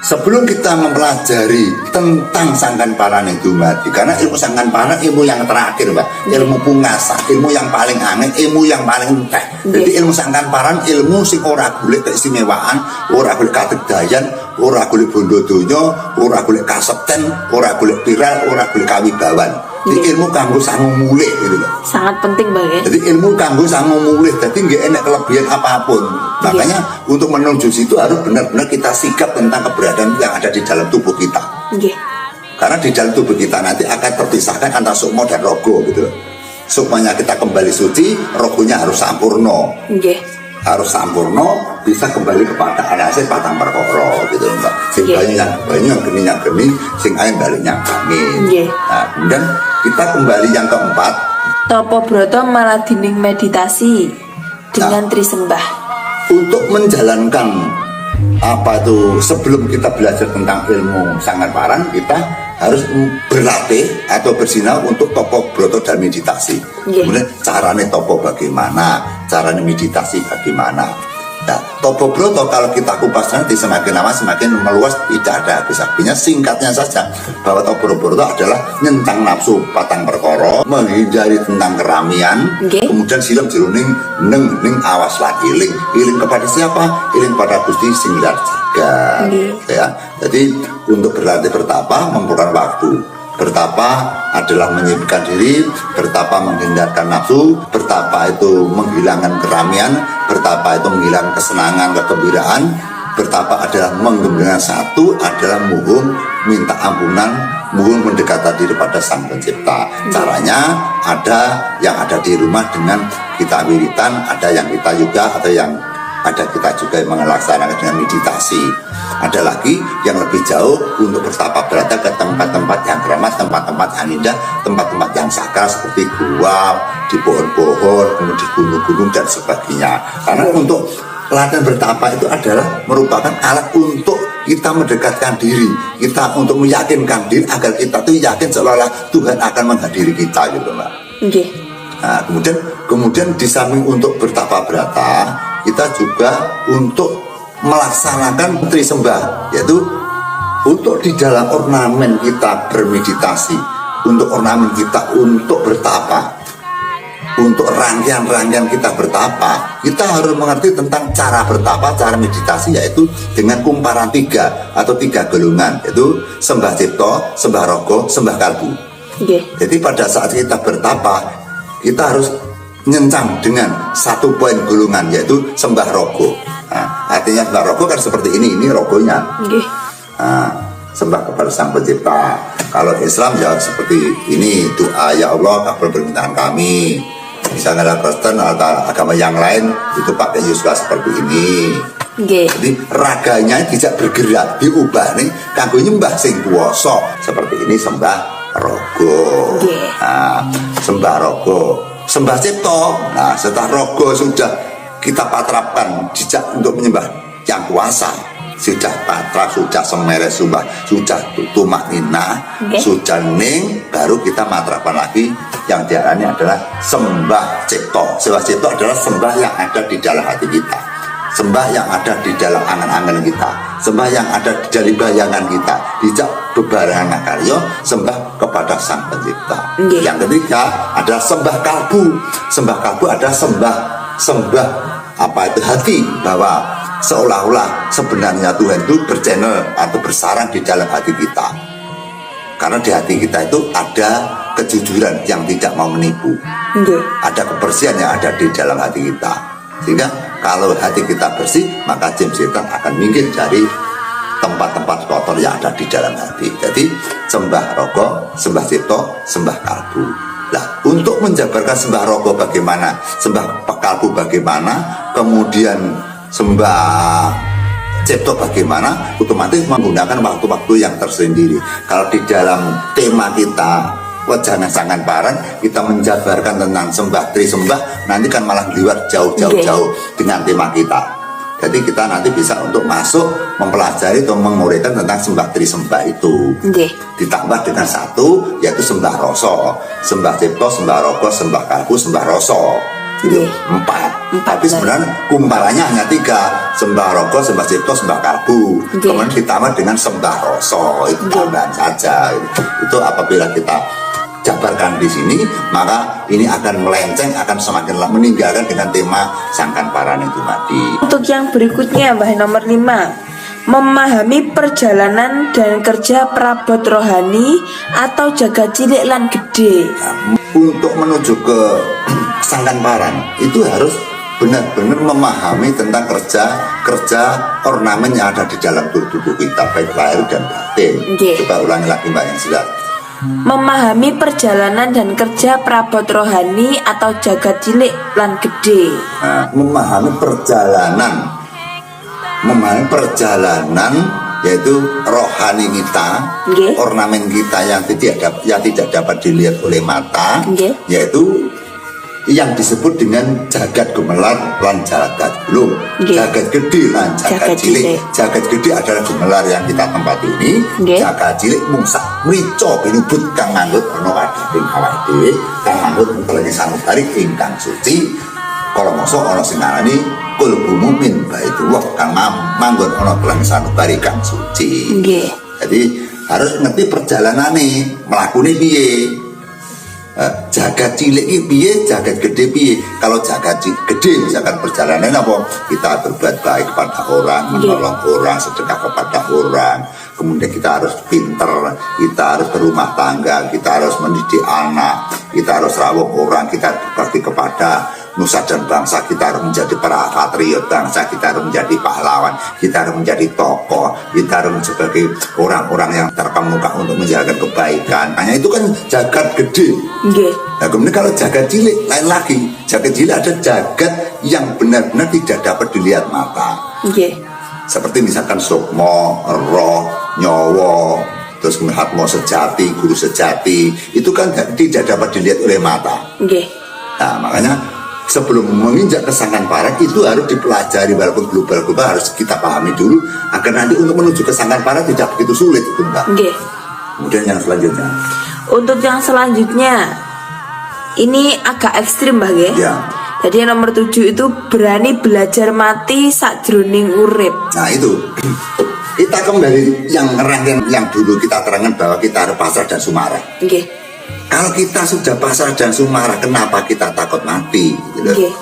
sebelum kita mempelajari tentang sangkan paran itu Mbak, karena ilmu sangkan paran ilmu yang terakhir Mbak, ilmu pungasa, ilmu yang paling aneh, ilmu yang paling entek. Jadi ilmu sangkan paran ilmu sing ora golek keistimewaan, ora golek kategdayan, ora golek bondo donya, ora golek kasekten, ora golek viral, ora golek kawibawan. Jadi ilmu kanggo sangu mulih gitu loh. Sangat penting Mbak ya. Jadi ilmu kanggo sangu mulih, jadi nggak enak kelebihan apapun. Makanya untuk menuju situ harus benar-benar kita sikap tentang keberadaan yang ada di dalam tubuh kita. Karena di dalam tubuh kita nanti akan terpisahkan antara sukma dan rogo gitu loh. Sukmanya kita kembali suci, rogonya harus sampurno. Harus sampurno, bisa kembali kepada anasir patang perkara gitu loh Mbak. Sing banyu yang geni, sing ain balik yang angin. Nah, kemudian kita kembali yang keempat, Topo Broto Maladining meditasi dengan trisembah. Untuk menjalankan apa itu, sebelum kita belajar tentang ilmu sangkan paran, kita harus berlatih atau bersinau untuk topo broto dan meditasi. Kemudian caranya topo bagaimana, caranya meditasi bagaimana. Nah, topo broto kalau kita kupas nanti semakin lama semakin meluas, tidak ada habis-habisnya. Singkatnya saja bahwa topo broto adalah nyentang nafsu patang perkara, menghindari tentang keramian, kemudian silam jeruning neng awas lagi iling kepada siapa? Iling pada Gusti sing jaga. Ya, jadi untuk berlatih bertapa memerlukan waktu. Bertapa adalah menyibukkan diri, bertapa menghindarkan nafsu, bertapa itu menghilangkan keramian, bertapa itu menghilangkan kesenangan, kegembiraan, bertapa adalah menggembirakan satu, adalah muhung minta ampunan, muhung mendekatkan diri pada Sang Pencipta. Caranya ada yang ada di rumah dengan kita wiritan, ada yang kita juga, ada yang ada kita juga yang melaksanakan dengan meditasi. Ada lagi yang lebih jauh untuk bertapa berada ke tempat-tempat yang keramat, tempat-tempat yang indah, tempat-tempat yang sakral seperti gua, di pohon-pohon, kemudian di gunung-gunung dan sebagainya. Karena untuk latihan bertapa itu adalah merupakan alat untuk kita mendekatkan diri, kita untuk meyakinkan diri agar kita tuh yakin seolah-olah Tuhan akan menghadiri kita gitu Mbak. Nah, kemudian di samping untuk bertapa berata, kita juga untuk melaksanakan trisembah, yaitu untuk di dalam ornamen kita bermeditasi, untuk ornamen kita untuk bertapa. untuk rangkaian-rangkaian kita bertapa, kita harus mengerti tentang cara bertapa, cara meditasi, yaitu dengan kumparan 3 atau 3 golongan, yaitu sembah cipta, sembah raga, sembah kalbu. Jadi pada saat kita bertapa, kita harus nyencang dengan 1 poin golongan, yaitu sembah raga. Nah, artinya sembah raga kan seperti ini rogonya. Sembah kepada Sang Pencipta. Kalau Islam ya seperti ini, doa, ya Allah kabul permintaan kami. Misalnya ada Kristen atau agama yang lain itu pakai Yesus seperti ini. Jadi raganya tidak bergerak, diubah nih kanggo nyembah sing kuwasa. Seperti ini sembah raga. Sembah raga, sembah cipta. Nah, setelah raga sudah kita patrapkan jejak untuk menyembah yang kuasa, sudah patra, sudah semeres, sudah tumak nina, sudah ning, baru kita matrapan lagi yang diarani adalah sembah cipta. Sembah cipta adalah sembah yang ada di dalam hati kita, sembah yang ada di dalam angan-angan kita, sembah yang ada di dalam bayangan kita, dijak bebarengan karya, sembah kepada Sang Pencipta. Yang ketiga adalah sembah kalbu. Sembah kalbu adalah sembah apa itu hati, bahwa seolah-olah sebenarnya Tuhan itu berchannel atau bersarang di dalam hati kita, karena di hati kita itu ada kejujuran yang tidak mau menipu, ada kebersihan yang ada di dalam hati kita, sehingga kalau hati kita bersih maka jin setan akan minggir dari tempat-tempat kotor yang ada di dalam hati. Jadi sembah raga, sembah cipta, sembah kalbu. Nah, untuk menjabarkan sembah raga bagaimana, sembah kalbu bagaimana, kemudian sembah cipta bagaimana, otomatis menggunakan waktu-waktu yang tersendiri. Kalau di dalam tema kita Wajana Sangkan Paran, kita menjabarkan tentang sembah trisembah, nanti kan malah liwat jauh dengan tema kita. Jadi kita nanti bisa untuk masuk mempelajari atau menguraikan tentang sembah trisembah itu. Ditambah dengan 1 yaitu sembah rasa, sembah cipta, sembah raga, sembah kalbu, sembah rasa. Itu 4. Tapi sebenarnya kumparannya hanya 3, sembah raga, sembah cipta, sembah kalbu. Kemudian ditambah dengan sembah rasa, itu tambahan saja. Itu apabila kita jabarkan di sini, maka ini akan melenceng, akan semakin meninggalkan dengan tema Sangkan Paran itu tadi. Untuk yang berikutnya, Mbah, nomor 5, memahami perjalanan dan kerja perabot rohani atau jagat cilik lan gede. Untuk menuju ke Sangkan Paran itu harus benar-benar memahami tentang kerja ornamen yang ada di dalam tubuh kita, baik lahir dan batin. Coba ulangi lagi Mbak yang jelas. Memahami perjalanan dan kerja perabot rohani atau jagat cilik lan gede. Memahami perjalanan yaitu rohani kita, ornamen kita yang tidak dapat dilihat oleh mata, yaitu yang disebut dengan jagat gemelar lan jagat belum, jagat gede lan jagat cilik. Jagat gede adalah gemelar yang kita tempati ini. Jagat cilik mungsak mrica pinubut kang manggut ana kadhating awake dhewe, kang manggut mengkeleni sanubari ingkang suci. Kalau mosok ana sing ngarani qalbu mukmin baitullah, kang manggut ana keleni sanubari kang suci. Jadi harus ngerti perjalanane, mlakune piye. Jagat cilik ini piye, jagat gede piye. Kalau jagat gede misalkan perjalanan apa, kita berbuat baik kepada orang, menolong orang, sedekah kepada orang, kemudian kita harus pinter, kita harus berumah tangga, kita harus mendidik anak, kita harus rawuh orang, kita berbakti kepada nusa dan bangsa, kita harus menjadi para patriot bangsa, kita harus menjadi pahlawan, kita harus menjadi tokoh, kita harus sebagai orang-orang yang terkemuka untuk menjalankan kebaikan. Hanya itu kan jagat gede. Nah, kemudian kalau jagat cilik lain lagi. Jagat cilik ada jagat yang benar-benar tidak dapat dilihat mata. Seperti misalkan sukma, roh, nyawa, terus hatmo sejati, guru sejati, itu kan tidak dapat dilihat oleh mata. Nah, makanya sebelum menginjak ke Sangkan Paran itu harus dipelajari, walaupun global harus kita pahami dulu agar nanti untuk menuju ke Sangkan Paran tidak begitu sulit itu, Mbak. Kemudian yang selanjutnya. Untuk yang selanjutnya ini agak ekstrim, Mbak, Jadi yang nomor 7 itu berani belajar mati sakjroning urip. Nah itu kita kembali yang rangkaian yang dulu kita terangkan bahwa kita harus pasrah dan sumarah. Kalau kita sudah pasrah dan sumarah, kenapa kita takut mati? Gitu loh. Nggih.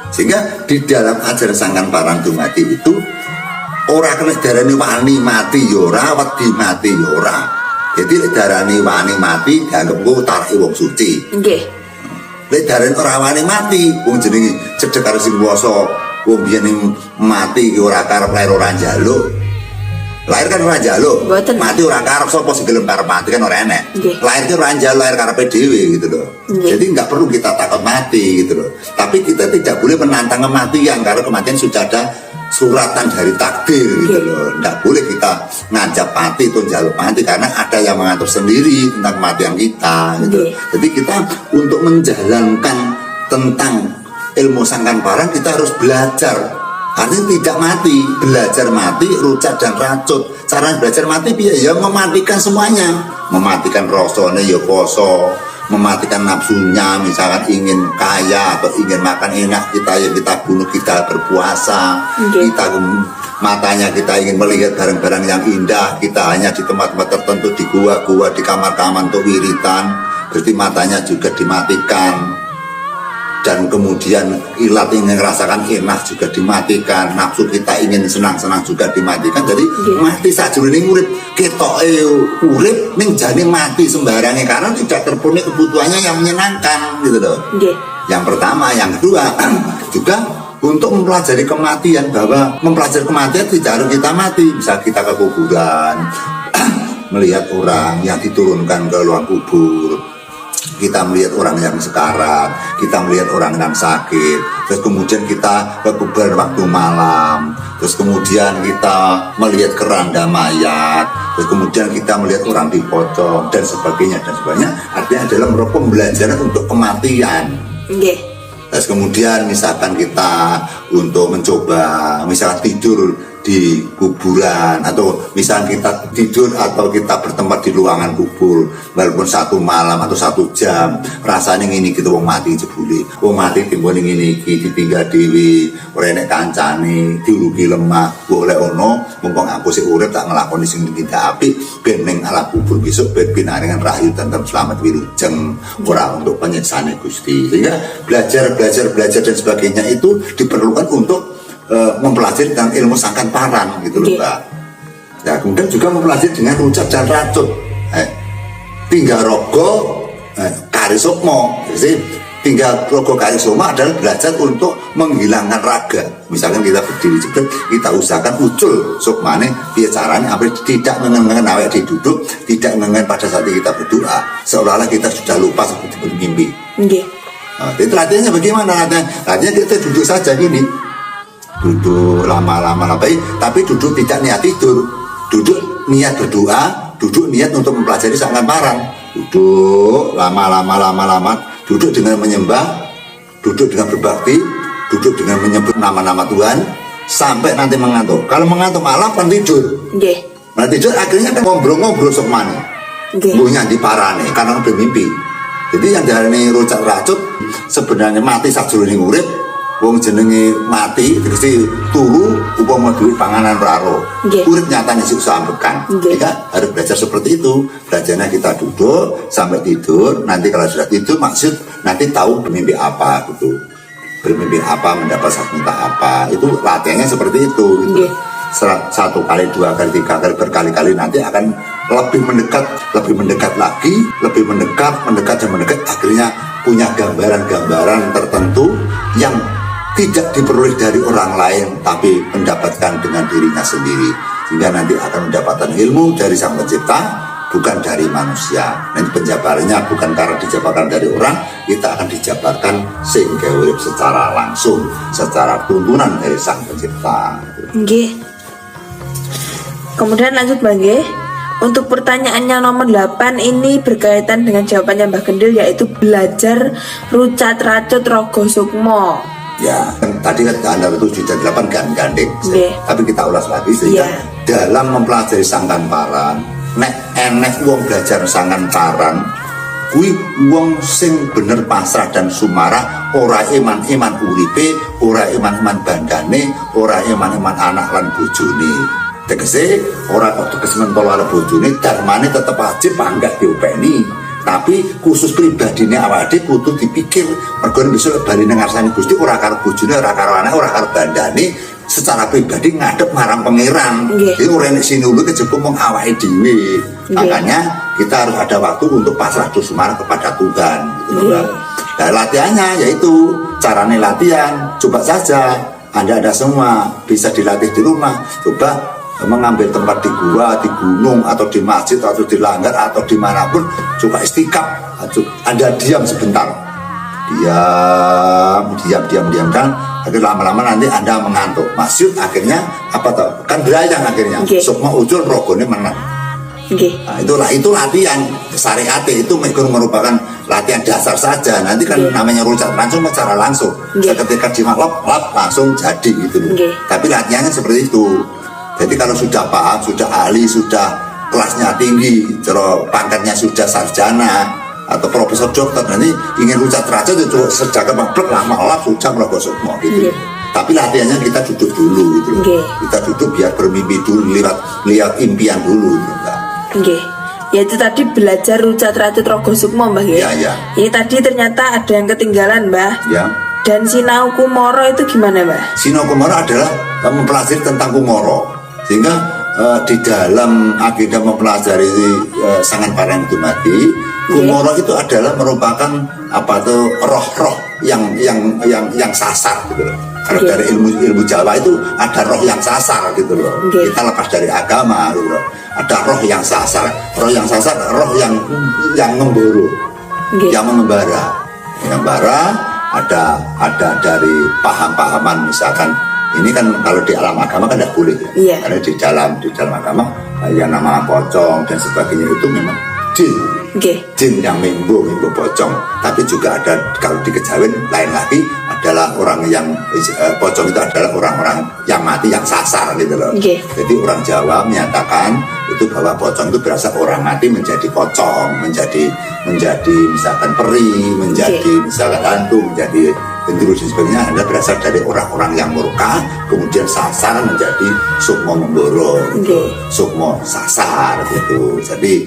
Sehingga di dalam ajaran Sangkan Parang Dumadi itu ora kena darani wani mati yora, wedi mati yora. Jadi darani wani mati dianggap ku tarik wong suci. Nggih. Lek darani ora wani mati, wong jenenge cedhek karo sing kuwasa, wong biyen mati ora karep lair ora njaluk. Lahir kan ora njaluk, Mboten. mati ora karep, sapa sing gelem karep mati kan ora enek. Nggih. Lahir ki ora njaluk, lahir karepe dhewe gitu loh. Nggih. Jadi nggak perlu kita takut mati gitu loh. Tapi kita tidak boleh menantang kematian karena kematian sudah ada suratan dari takdir gitu Nggih. loh. Nggak boleh kita ngajak mati atau njaluk mati karena ada yang mengatur sendiri tentang kematian kita gitu. Nggih. Jadi kita untuk menjalankan tentang ilmu Sangkan Parang kita harus belajar. Artinya tidak mati, belajar mati, rucat dan racut. Cara belajar mati ya mematikan semuanya, mematikan rasanya ya poso, mematikan nafsunya, misalkan ingin kaya atau ingin makan enak kita ya kita bunuh, kita berpuasa, Nggih. kita matanya kita ingin melihat barang-barang yang indah, kita hanya di tempat-tempat tertentu, di gua-gua, di kamar-kamar untuk wiritan, berarti matanya juga dimatikan. Dan kemudian ilat ingin merasakan enak juga dimatikan, nafsu kita ingin senang-senang juga dimatikan. Jadi mati sajroning urip ketoke urip ning jane mati sembarangnya karena tidak terpenuhi kebutuhannya yang menyenangkan gitu loh. Nggih. Yang pertama, yang kedua juga untuk mempelajari kematian, bahwa mempelajari kematian tidak harus kita mati. Bisa kita ke kuburan melihat orang yang diturunkan ke ruang kubur, kita melihat orang yang sekarat, kita melihat orang yang sakit, terus kemudian kita ke kuburan waktu malam, terus kemudian kita melihat keranda mayat, terus kemudian kita melihat orang dipocong dan sebagainya dan sebagainya. Artinya adalah merupakan pembelajaran untuk kematian. Nggih. Terus kemudian misalkan kita untuk mencoba misalkan tidur di kuburan, atau misalkan kita tidur atau kita bertempat di ruangan kubur walaupun 1 malam atau 1 jam, rasanya ini kita wong mati jebule, wong mati timbul ini ditinggal dewi, ora enek kancane, diurugi lemah, boleh ono mumpung aku sih urip tak ngelakoni sing tidak apik ben ning alam kubur besok ben pinaringan rahayu dan selamat wilujeng, ora untuk penyiksaan Gusti. Sehingga belajar dan sebagainya itu diperlukan untuk mempelajari tentang ilmu Sangkan Parang gitu loh, Mbak. Ya, kemudian juga mempelajari dengan rucat dan racut. Tinggal rogo karisokmo. Jadi tinggal rogo karisokmo adalah belajar untuk menghilangkan raga. Misalkan kita berdiri jebret, kita usahakan ucul sukmane dia caranya sampai tidak mengengen awake duduk, tidak mengengen pada saat kita berdoa, seolah-olah kita sudah lupa seperti bermimpi. Nggih. Nah, itu latihannya bagaimana? Latihannya kita duduk saja gini, duduk lama-lama tapi duduk tidak niat tidur, duduk niat berdoa, duduk niat untuk mempelajari Sangkan Parang, duduk lama-lama, duduk dengan menyembah, duduk dengan berbakti, duduk dengan menyebut nama-nama Tuhan sampai nanti mengantuk. Kalau mengantuk malam kan tidur. Nggih. Nah tidur akhirnya kan ngobrol-ngobrol sokmane, Nggih. bunya di parane karena udah mimpi. Jadi yang dari rucat racut sebenarnya mati sajroning urip. Wong jenenge mati terus turu upama duwe panganan raro. Nggih. Urip nyatane sik sambekan. Nggih. Ya, harus belajar seperti itu. Belajarnya kita duduk sampai tidur. Nanti kalau sudah tidur maksud nanti tahu bermimpi apa gitu. Bermimpi apa, mendapat sakit apa. Itu latihannya seperti itu gitu. Nggih. 1 kali, 2 kali, 3 kali, berkali-kali nanti akan lebih mendekat lagi, lebih mendekat dan mendekat, akhirnya punya gambaran-gambaran tertentu yang tidak diperoleh dari orang lain tapi mendapatkan dengan dirinya sendiri, sehingga nanti akan mendapatkan ilmu dari Sang Pencipta, bukan dari manusia. Nanti penjabarannya bukan karena dijabarkan dari orang, kita akan dijabarkan sehingga urip secara langsung, secara tuntunan dari Sang Pencipta. Nggih. Kemudian lanjut Mbak nggih. Untuk pertanyaannya nomor 8 ini berkaitan dengan jawabannya Mbak Gendil, yaitu belajar rucat racut rogo sukmo. Ya, kan tadi kan Anda 7 dan 8 gandeng. Yeah. Tapi kita ulas lagi sehingga Yeah. dalam mempelajari Sangkan Parang, nek enek wong belajar Sangkan Parang, kuwi wong sing bener pasrah dan sumarah, ora iman-iman uripe, ora iman-iman bandane, ora iman-iman anak lan bojone. Tegese ora kok teges mentol karo bojone, darmane tetep wajib panggah diopeni. Tapi khusus pribadine awake kudu dipikir mergo besok bali nang ngarsane Gusti ora karo bojone, ora karo anak, ora karo bandane, secara pribadi ngadep marang pangeran. Jadi ora nek sinulu kejaba mung awake dhewe. Makanya kita harus ada waktu untuk pasrah marang kepada Tuhan gitu loh. Nah, latihannya yaitu carane latihan. Coba saja Anda ada semua bisa dilatih di rumah. Coba mengambil tempat di gua, di gunung, atau di masjid, atau di langgar, atau dimanapun, coba istikaf. Anda diam sebentar, diam kan, akhirnya lama-lama nanti Anda mengantuk. Maksud akhirnya apa tau? Kan belayang akhirnya. Sukma ujul rogone menang. Nah, itu latihan syariat itu merupakan latihan dasar saja. Nanti kan namanya rucat langsung secara langsung. Ketika dimaklop langsung jadi gitu loh. Tapi latihannya seperti itu. Jadi kalau sudah paham, sudah ahli, sudah kelasnya tinggi, pangkatnya sudah sarjana atau profesor dokter, nanti ingin rucat raja itu sejak keblek lama sudah melakukan semua gitu. Tapi latihannya kita duduk dulu gitu. Kita duduk biar bermimpi dulu, lihat impian dulu gitu. Ya itu tadi belajar rucat racit Rogo Sukmo Mbah ya. Ini tadi ternyata ada yang ketinggalan Mbah. Dan Sinau Kumoro itu gimana Mbah? Sinau Kumoro adalah mempelajari tentang Kumoro. Sehingga di dalam agenda mempelajari Sangan Parang Dumadi, Kumoro itu adalah merupakan apa tuh roh-roh yang sasar gitu loh. Kalau dari ilmu Jawa itu ada roh yang sasar gitu loh. Kita lepas dari agama gitu loh. Ada roh yang sasar, roh yang memburu, yang mengembara. Ada dari paham-pahaman misalkan. Ini kan kalau di alam agama kan tidak boleh ya. Karena di dalam agama yang nama pocong dan sebagainya itu memang jin yang mimbo pocong. Tapi juga ada kalau di kejawen lain lagi adalah orang yang pocong itu adalah orang-orang yang mati yang sasar gitu loh. Jadi orang Jawa menyatakan itu bahwa pocong itu berasal orang mati menjadi pocong, menjadi misalkan peri, menjadi misalkan hantu, menjadi gendruwo dan sebagainya adalah berasal dari orang-orang yang murka kemudian sasar menjadi sukmo memboro, sukmo sasar gitu. Jadi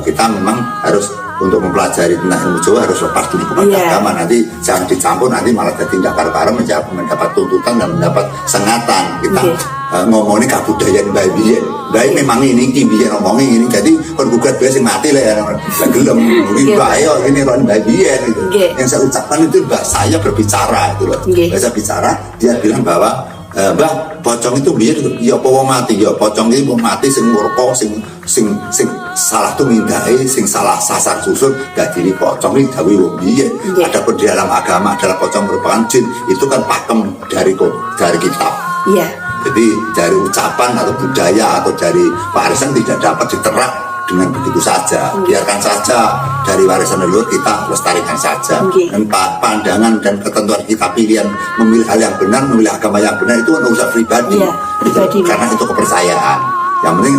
kita memang harus untuk mempelajari tentang ilmu Jawa harus lepas dulu kepada agama, nanti jangan dicampur, nanti malah jadi tindak karo-karo mendapat tuntutan dan mendapat sengatan. Kita ngomongin kabudayaan baik memang ini biyen ngomongin ini, jadi kon gugat bae sing mati lek gelem nuri bae ini ron biyen gitu. Yang saya ucapkan itu bahasa saya berbicara itu loh. Bahasa bicara dia bilang bahwa Mbah, pocong itu biyen ya apa wong mati, ya pocong itu wong mati sing murka, sing salah tumindahe, sing salah sasar susun dadi pocong iki gawe wong biyen. Adapun di dalam agama adalah pocong merupakan jin, itu kan pakem dari kitab. Jadi dari ucapan atau budaya atau dari warisan tidak dapat diterap dengan begitu saja. Biarkan saja dari warisan leluhur kita lestarikan saja. Dan pandangan dan ketentuan kita pilihan memilih hal yang benar, memilih agama yang benar itu urusan pribadi. Karena itu kepercayaan. Yang penting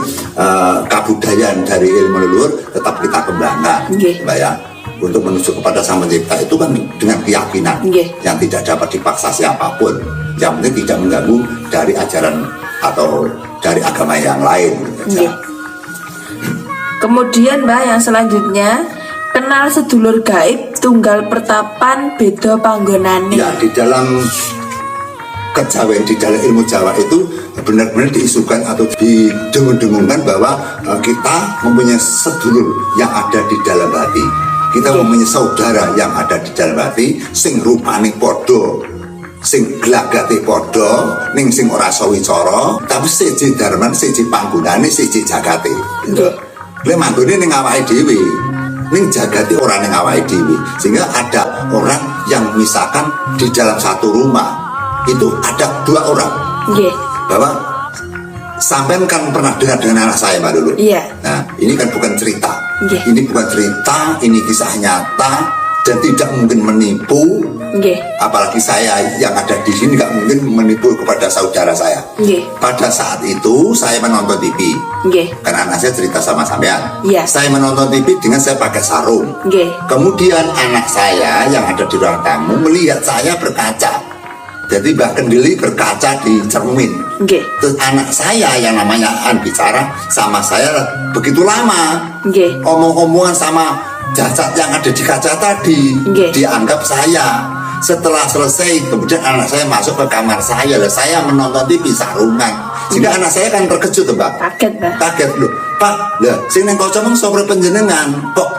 kebudayaan dari ilmu leluhur tetap kita kembangkan, Mbak ya. Untuk menuju kepada Sang Pencipta itu kan dengan keyakinan yang tidak dapat dipaksa siapapun. Yang penting tidak mengganggu dari ajaran atau dari agama yang lain. Kemudian Mbak yang selanjutnya, kenal sedulur gaib tunggal pertapan beda panggonane. Ya, di dalam kejawen, di dalam ilmu Jawa itu benar-benar diisukan atau didengung-dengungkan bahwa kita mempunyai sedulur yang ada di dalam hati. Kita mempunyai saudara yang ada di dalam hati sing rupane padha, sing glagate padha, ning sing ora sawicara, tapi siji darman, siji panggonane, siji jagate. Lek manggone ning awake dhewe, ning jagate ora ning awake dhewe. Sehingga ada orang yang misalkan di dalam satu rumah itu ada dua orang. Bahwa sampean kan pernah dengar dengan anak saya Mbak Lulu. Nah, ini kan bukan cerita. Ini bukan cerita, ini kisah nyata dan tidak mungkin menipu. Apalagi saya yang ada di sini nggak mungkin menipu kepada saudara saya. Pada saat itu saya menonton TV. Karena anak saya cerita sama sampean. Saya menonton TV dengan saya pakai sarung. Kemudian anak saya yang ada di ruang tamu melihat saya berkaca. Jadi Mbak Kendili berkaca di cermin. Terus anak saya yang namanya An bicara sama saya begitu lama. Omong-omongan sama cacat yang ada di kaca tadi dianggap saya. Setelah selesai kemudian anak saya masuk ke kamar saya, lah saya menonton TV sarungan. Sehingga anak saya kan terkejut, Mbak. Kaget loh, Pak. Lah sing nang kaca mung sopre panjenengan. Kok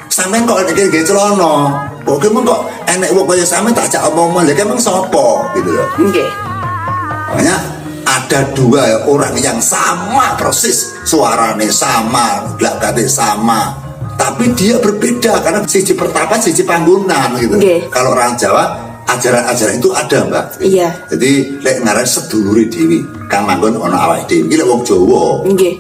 sampean kok nggih celono? Kok kok enek wong kaya sampean tak jak omong-omong, lha kemeng sapa gitu loh. Nggih. Makanya ada dua orang yang sama persis, suaranya sama, gelagatnya sama, tapi dia berbeda karena siji pertapa, siji panggonan gitu. Kalau orang Jawa ajaran-ajaran itu ada, Mbak. Iya. Jadi lek ngaran sedulure dhewe, kang manggon ana awake dhewe iki lek wong Jawa. Nggih.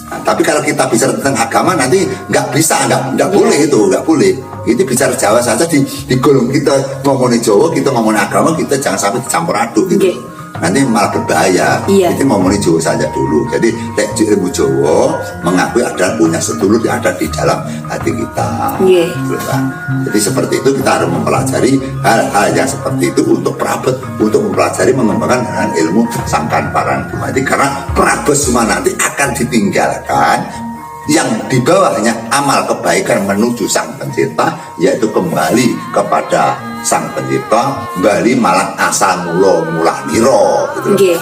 Nah, tapi kalau kita bicara tentang agama nanti nggak bisa, nggak boleh itu, nggak boleh. Itu bicara Jawa saja digolong kita ngomongin Jawa, kita ngomongin agama, kita jangan sampai dicampur aduk gitu. Nanti malah berbahaya. Kita ngomongin Jawa saja dulu. Jadi ilmu Jawa mengakui ada punya sedulur yang ada di dalam hati kita. Jadi seperti itu kita harus mempelajari hal-hal yang seperti itu untuk perabot, untuk mempelajari mengembangkan dengan ilmu sangkan paran dumadi. Karena perabot semua nanti akan ditinggalkan, yang di bawahnya amal kebaikan menuju sang pencipta, yaitu kembali kepada sang pencipta, kembali malah asal mula niro gitu.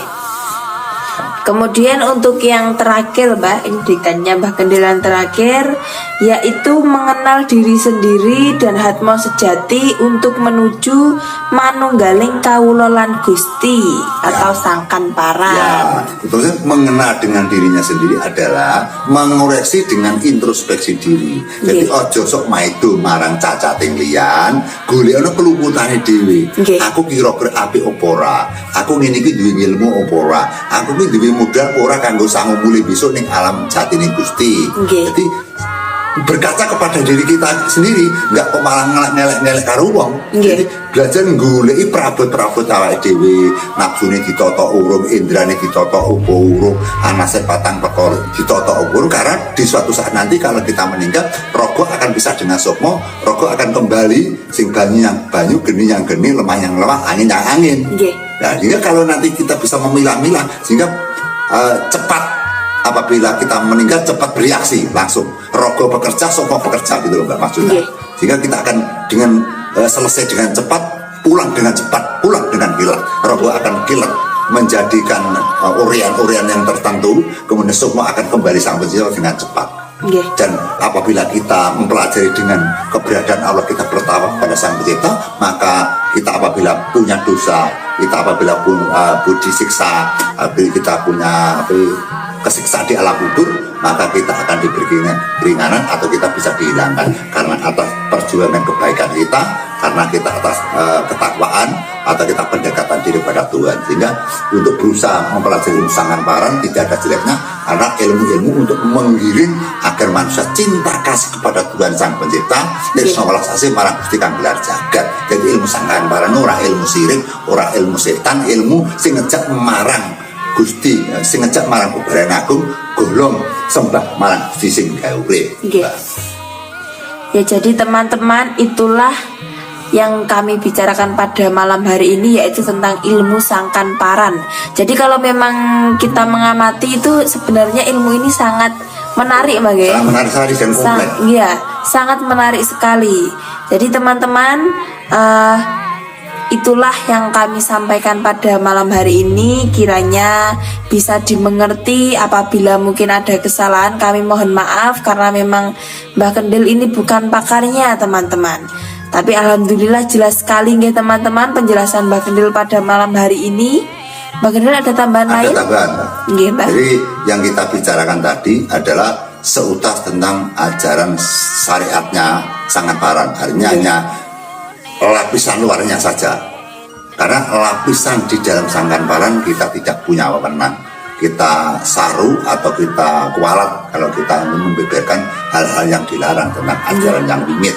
Kemudian untuk yang terakhir, Mbak, ini ditanya Mbah Kendil yang terakhir, yaitu mengenal diri sendiri dan hatmo sejati untuk menuju manunggaling kawula lan Gusti atau sangkan paran. Betulnya mengenal dengan dirinya sendiri adalah mengoreksi dengan introspeksi diri. Jadi ojo sok maido marang cacating liyan, golekno keluputane dhewe. Aku kira-kira apik apa ora? Aku ngene iki duwe ilmu apa ora? Aku iki duwe modal ora kanggo sangu mulih besok ning alam jatine Gusti. Jadi berkaca kepada diri kita sendiri, nggak kok malah ngelek-ngelek karo wong. Jadi belajar nggoleki perabot-perabot awake dhewe, nafsune ditata urung, indrane ditata urung, anase patang perkara ditata urung, karena di suatu saat nanti kalau kita meninggal, rogo akan bisa dengan sukma, rogo akan kembali sing banyu yang banyu, geni yang geni, lemah yang lemah, angin yang angin. Nah, sehingga kalau nanti kita bisa memilah-milah, sehingga cepat apabila kita meninggal cepat bereaksi langsung, rogo bekerja, sokok bekerja gitu loh, Mbak, maksudnya. Sehingga kita akan dengan selesai dengan cepat, pulang dengan cepat, pulang dengan kilat. Rogo akan kilat menjadikan urian-urian yang tertentu, kemudian sokmo akan kembali sang pencipta dengan cepat. Dan apabila kita mempelajari dengan keberadaan Allah, kita bertawaf pada sang pencipta, maka kita apabila punya dosa, kita apabila pun budi siksa, kita punya kesiksa di alam kubur, maka kita akan diberi keringanan atau kita bisa dihilangkan karena atas perjuangan kebaikan kita, karena kita atas ketakwaan atau kita pendekatan diri pada Tuhan. Sehingga untuk berusaha mempelajari sangan paran tidak ada jeleknya, karena ilmu-ilmu untuk menggiring agar manusia cinta kasih kepada Tuhan sang pencipta dan seolah sasi marang Gusti kang gelar jagat. Jadi ilmu sangan paran ora ilmu sirik, ora ilmu setan, ilmu sing ngejak marang Gusti, sing ngejak marang Kubaran Agung, golong sembah marang Gusti sing gawe urip. Ya, jadi teman-teman, itulah yang kami bicarakan pada malam hari ini, yaitu tentang ilmu sangkan paran. Jadi kalau memang kita mengamati itu sebenarnya ilmu ini sangat menarik, Mbak. Sangat menarik sekali dan kompleks. Iya, sangat menarik sekali. Jadi teman-teman, itulah yang kami sampaikan pada malam hari ini. Kiranya bisa dimengerti. Apabila mungkin ada kesalahan, kami mohon maaf, karena memang Mbah Kendil ini bukan pakarnya, teman-teman. Tapi alhamdulillah jelas sekali nggih teman-teman penjelasan Mbah Kendil pada malam hari ini. Mbah Kendil ada tambahan lain? Ada tambahan, Nggih, Mbak. Jadi yang kita bicarakan tadi adalah seutas tentang ajaran syariatnya sangat paran. Artinya hanya lapisan luarnya saja, karena lapisan di dalam sangkan paran kita tidak punya wewenang. Kita saru atau kita kualat kalau kita membeberkan hal-hal yang dilarang tentang ajaran yang limit.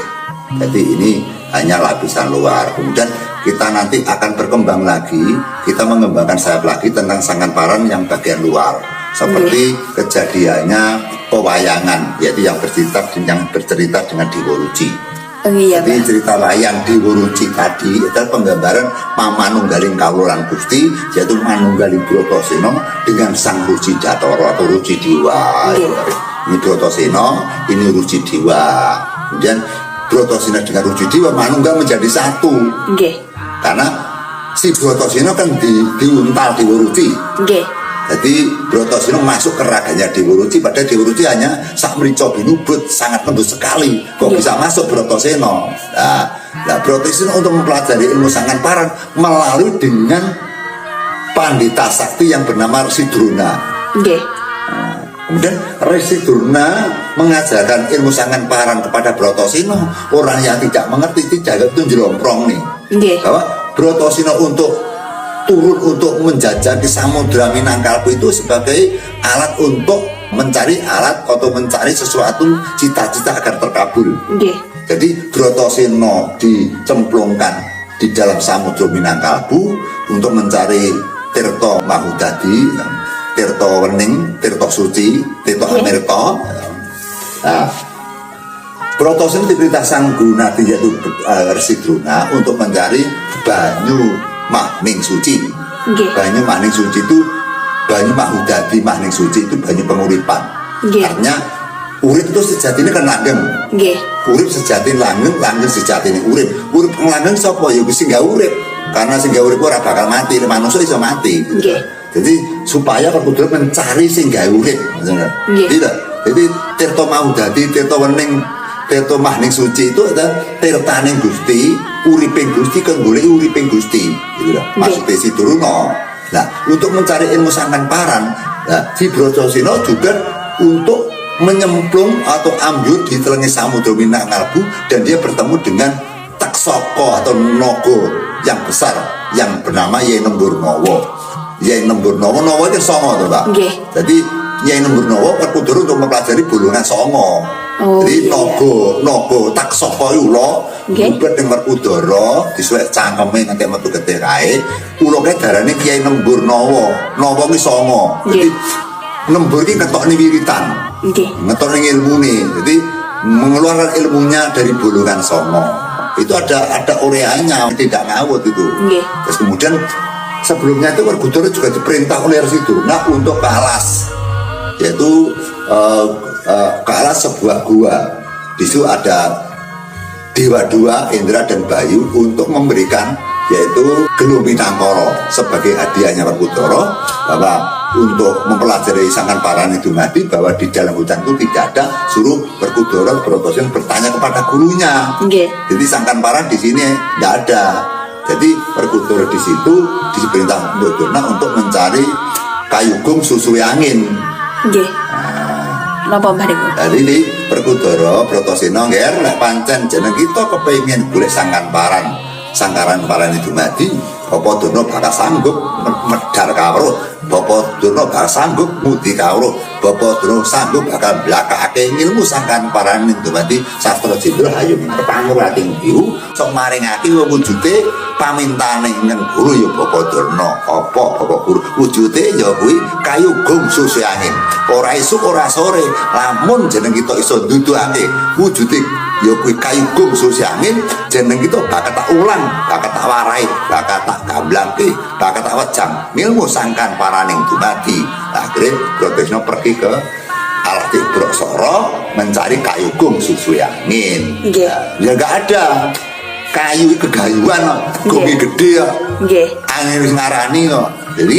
Jadi ini hanya lapisan luar. Kemudian kita nanti akan berkembang lagi, kita mengembangkan sayap lagi tentang sangkan paran yang bagian luar, seperti kejadiannya pewayangan, yaitu yang bercerita dengan Diworuci. Jadi cerita layang Diworuci tadi adalah penggambaran Manunggaling Kawula lan Gusti, yaitu Manunggaling Bratasena dengan sang Ruci Datara atau Ruci Dewa. Ini Bratasena, ini Ruci Dewa. Kemudian Bratasena dengan Rujudiwa manunggal menjadi satu. Nggih. Karena si Bratasena kan diuntal Dewa Ruci. Nggih. Jadi Bratasena masuk ke raganya Dewa Ruci, padahal Dewa Ruci hanya sak mrica binubut, sangat lembut sekali. Kok Nggih. bisa masuk Bratasena? Nah, Bratasena untuk mempelajari ilmu Sangkan Paran melalui dengan pandita sakti yang bernama Resi Drona. Nggih. Kemudian Resi Drona mengajarkan ilmu Sangkan Paran kepada Bratasena. Orang yang tidak mengerti tidak itu jelomprong nih. Nggih. Bahwa Bratasena untuk turun untuk menjajaki Samudra Minangkabau itu sebagai alat untuk mencari alat atau mencari sesuatu cita-cita agar terkabul. Nggih. Jadi Bratasena dicemplungkan di dalam Samudra Minangkabau untuk mencari Tirta Mahudadi, Tirta Wening, Tirta Suci, Tirta Amirta. Nah, Bratasena diperintah Sang Guru Nadi yaitu Resi Drona untuk mencari banyu Mahning Suci. Nggih. Banyu Mahning Suci itu banyu Mahudadi, Mahning Suci itu banyu penguripan. Nggih. Artinya urip itu sejatinya kan langgeng. Nggih. Urip sejati langgeng, langgeng sejatine urip. Urip langgeng sapa ya sing gak urip. Karena sing gak urip ora bakal mati, manusia iso mati. Nggih. Jadi supaya Perkudara mencari sing gak urip. Nggih. Jadi Tirta Mahudadi, Tirta Wening, Tirta Mahning Suci itu adalah tirtaning Gusti, uriping Gusti kan golek uriping Gusti. Gitu lah. Maksudnya si Drona. Nah, untuk mencari ilmu Sangkan Paran, nah, si Bratasena juga untuk menyemplung atau ambyur di telangi Samudra Minangkabau dan dia bertemu dengan Taksaka atau Naga yang besar yang bernama Yai Nemburnaya. Yai Nemburnaya, Nawa itu songo tuh, Pak. Nggih. Jadi Yai Nemburnaya Perkudara untuk mempelajari bolongan songo. Oh, jadi iya. Naga Taksaka iku lho Nggih. ubet ning Perkudara disuwek cangkeme nganti metu getih kae. Kula kae darane Kyai Nemburnaya. Nawa ki songo. Jadi nembur ki ketokne wiritan. Nggih. Ngetokne ilmune. Jadi mengeluarkan ilmunya dari bolongan songo. Itu ada oreanya, tidak ngawut itu. Nggih. Terus kemudian sebelumnya itu Perkudara juga diperintah oleh Resi Drona untuk ke alas, yaitu ke alas sebuah gua. Di situ ada Dewa Dua, Indra dan Bayu untuk memberikan yaitu Gelo Minangkara sebagai hadiahnya Perkudara bahwa untuk mempelajari Sangkan Paran itu mati bahwa di dalam hutan itu tidak ada, suruh Perkudara Bratasena bertanya kepada gurunya. Nggih. Jadi Sangkan Paran di sini tidak ada. Jadi Perkudara di situ diperintah untuk Drona untuk mencari kayu gong susu angin. Nggih. Napa Mbah niku? Jadi ini Perkudara Bratasena nggih lek pancen jeneng kita kepengin golek Sangkan Paran. Sangkaran Paran itu mati, Bapak Drona bakal sanggup medar kawruh. Bapak Drona bakal sanggup mudi kawruh. Bapak Drona sanggup bakal blakake ilmu Sangkan Paran itu mati. Sastra Jendra ayo perpangur ating biru sok maringake wujude pamintane ning guru ya Bapak Drona. Apa Bapak Guru? Wujude ya kuwi kayu gong susu angin. Ora esuk ora sore, lamun jeneng kita iso nduduhake wujude ya kuwi kayu gong susu angin, jeneng kita bakal tak ulang, bakal tak warai, bakal tak gamblangke, bakal tak wejang ilmu Sangkan Paraning dumadi. Akhirnya Bratasena pergi ke Alatih Broksara mencari kayu gong susu angin. Nggih. Ya enggak ada kayu kegayuan, gong gede ya. Nggih. Angin wis ngarani kok. Jadi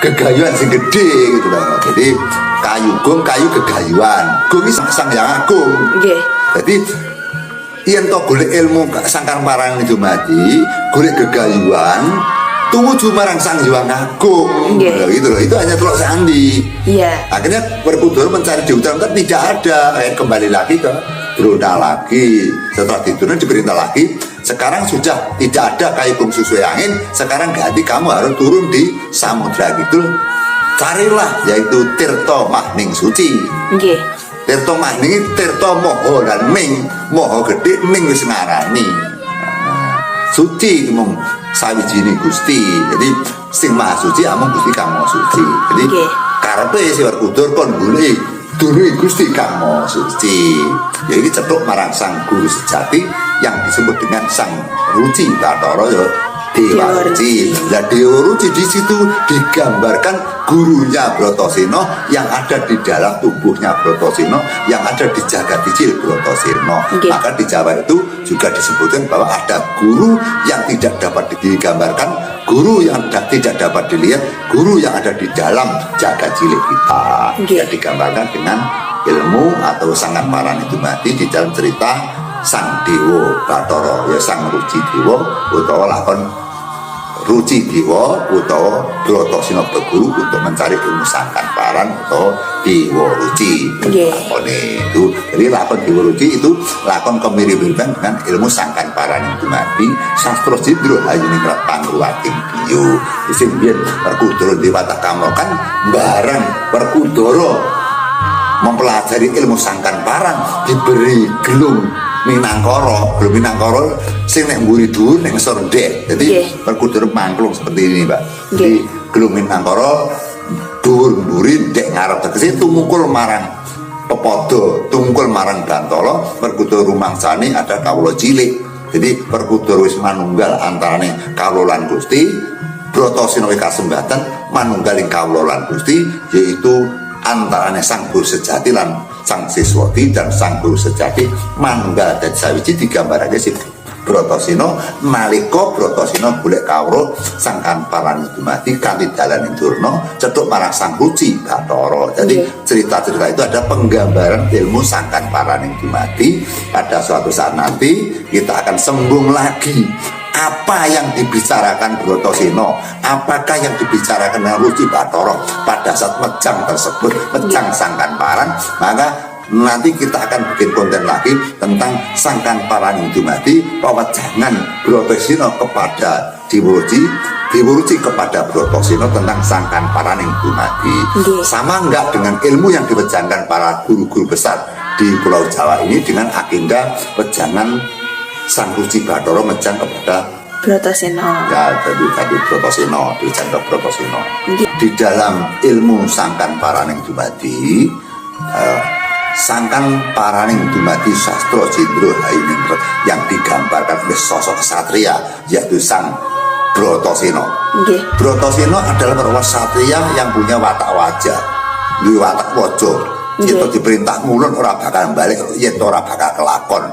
kegayuan sing gede gitu loh. Jadi kayu gong, kayu kegayuan. Gong iki sang yang agung. Nggih. Jadi yen to golek ilmu Sangkan Paran itu mati, golek gegayuan, tumuju marang Sang Hyang Agung. Nggih. Gitu loh. Itu hanya telok sandi. Iya. Akhirnya Perkudara mencari di hutan kan tidak ada. Kembali lagi ke Drona lagi. Setelah di Drona diperintah lagi. Sekarang sudah tidak ada kayu gong susu angin. Sekarang ganti kamu harus turun di Samudra Kidul. Carilah yaitu Tirta Mahning Suci. Nggih. Tirta Mahning, Tirta Moho dan Ming. Moho gede, Ming wis ngarani. Suci mung sawijine Gusti. Jadi sing Maha Suci amung Gusti Kang Maha Suci. Jadi Nggih. karepe si Perkudara kon golek duluhe Gusti Kang Maha Suci. Ya ini cetuk marang Sang Guru sejati yang disebut dengan Sang Ruci Bathara ya Dewa Ruci. Nah, Dewa Ruci di situ digambarkan gurunya Bratasena yang ada di dalam tubuhnya Bratasena, yang ada di jagat kecil Bratasena. Maka di Jawa itu juga disebutkan bahwa ada guru yang tidak dapat digambarkan, guru yang tidak dapat dilihat, guru yang ada di dalam jagat cilik kita. Yang digambarkan dengan ilmu atau sangat paran itu mati di dalam cerita Sang Dewa Bathara, ya Sang Ruci Dewa utawa lakon Ruci Dewa utawa Bratasena berguru untuk mencari ilmu sangkan paran atau Dewa Ruci. Lakon itu, jadi lakon Dewa Ruci itu lakon kemirip-miripan dengan ilmu sangkan paran itu mati sastra Jindra Hayuningrat Pangruwating Diyu. Sing biyen Werkudara Dewata Kamrokan bareng Werkudara mempelajari ilmu sangkan paran diberi gelung Minangkara, belum Minangkara sing nek mburi dhuwur nek ngisor ndek. Jadi Werkudara mangklung seperti ini, Mbak. Jadi gelung Minangkara dhuwur mburi ndek ngarep tegese tumungkul marang pepodo, tumungkul marang Bantala. Werkudara rumangsane ada kawula cilik. Jadi Werkudara wis manunggal antarane kawula lan Gusti, Bratasena wis kasembatan manunggaling kawula lan Gusti, yaitu antarane Sang Guru Sejati lan Sang Siswati dan Sang Guru Sejati manunggal dadi sawiji digambarake si Bratasena nalika Bratasena golek kawruh sangkan paran dumadi kanthi dalan Durna cethuk marang Sang Ruci Bathara. Jadi cerita-cerita itu ada penggambaran ilmu sangkan paran dumadi. Pada suatu saat nanti kita akan sembung lagi apa yang dibicarakan Bratasena, apakah yang dibicarakan dengan Ruci Bathara pada saat mejang tersebut, mejang sangkan paran. Maka nanti kita akan bikin konten lagi tentang sangkan paran itu mati, pewejangan Bratasena kepada Dewa Ruci, Dewa Ruci kepada Bratasena tentang sangkan paran itu mati. Sama enggak dengan ilmu yang diwejangkan para guru-guru besar di Pulau Jawa ini dengan agenda wejangan Sang Ruci Bathara mejang kepada Bratasena. Ya, tadi Bratasena, diwejangkan Bratasena. Di dalam ilmu sangkan paraning dumadi, sangkan paraning dumadi sastra Jindra Hayuningrat yang digambarkan oleh sosok kesatria yaitu Sang Bratasena. Bratasena adalah perawat satria yang punya watak wajah, duwe watak wajah. Yen diperintah ngulon ora bakal balik, yen ora bakal kelakon.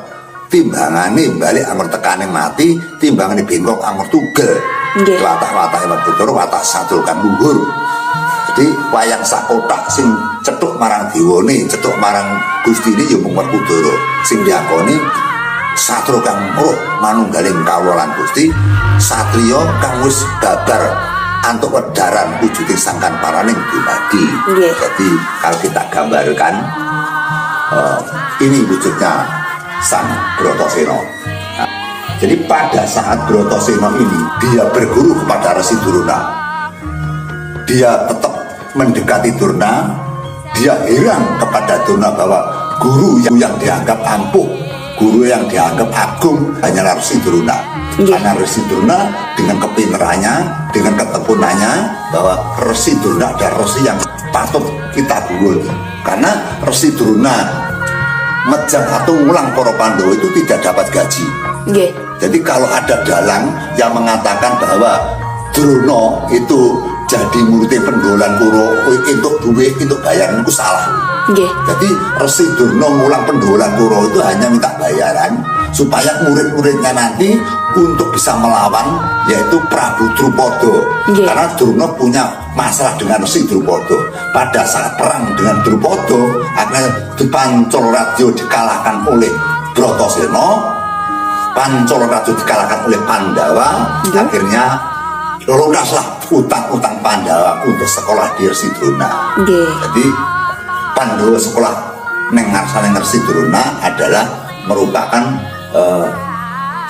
Timbangane balik anggur tekane mati, timbangane bengkok anggur tugel. Watak-watake Werkudara watak satulkan luhur. Jadi wayang sakotak sing cethuk marang dewane, cethuk marang Gustine ya mung Werkudara. Sing diakoni satru kang roh manunggaling kawula lan Gusti, satriya kang wis babar antuk wedaran wujuding sangkan paraning dumadi. Jadi kalau kita gambarkan ini wujudnya Sang Bratasena. Nah, jadi pada saat Bratasena ini dia berguru kepada Resi Durna, dia tetap mendekati Durna, dia heran kepada Durna bahwa guru yang dianggap ampuh, guru yang dianggap agung hanyalah Resi Durna. Karena Resi Durna dengan kepinterannya, dengan ketekunannya bahwa Resi Durna adalah Resi yang patut kita guru. Karena Resi Durna mejang atau ngulang para Pandhawa itu tidak dapat gaji. Jadi kalau ada dalang yang mengatakan bahwa Drona itu jadi muridnya Pendholan Kura untuk duit, untuk bayaran, itu salah. Jadi Resi Durna ngulang Pendholan Kura itu hanya minta bayaran supaya murid-muridnya nanti untuk bisa melawan yaitu Prabu Drupada. Karena Durna punya masalah dengan Resi Drupada. Pada saat perang dengan Drupada, akhirnya Pancalaradya dikalahkan oleh Bratasena, Pancalaradya dikalahkan oleh Pandhawa. Akhirnya lunaslah utang-utang Pandhawa untuk sekolah di Resi Drona. Jadi Pandhawa sekolah neng ngarsane Resi Drona adalah merupakan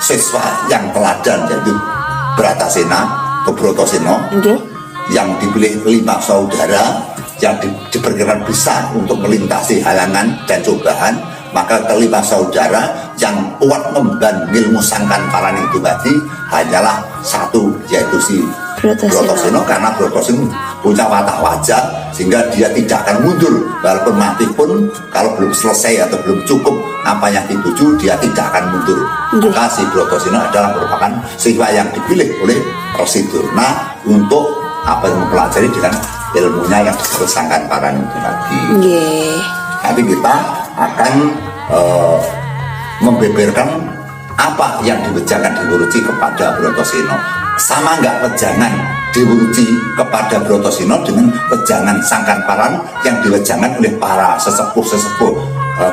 siswa yang teladan, yaitu Bratasena atau Bratasena yang dipilih 5 saudara yang diperkirakan bisa untuk melintasi halangan dan cobaan. Maka kelima saudara yang kuat memban ilmu sangkan paraning dumadi hanyalah satu, yaitu si Brotoseno karena Brotoseno punya watak wajah sehingga dia tidak akan mundur walaupun mati pun, kalau belum selesai atau belum cukup apa yang dituju dia tidak akan mundur. Maka si Brotoseno adalah merupakan siswa yang dipilih oleh Resi Durna untuk apa yang mempelajari dengan ilmunya yang disebut Sangkan Paran itu tadi. Nanti kita akan membeberkan apa yang diwejangan Diwuruci kepada Brotoseno. Sama nggak wejangan Diwuruci kepada Brotoseno dengan wejangan Sangkan Paran yang diwejangan oleh para sesepuh-sesepuh,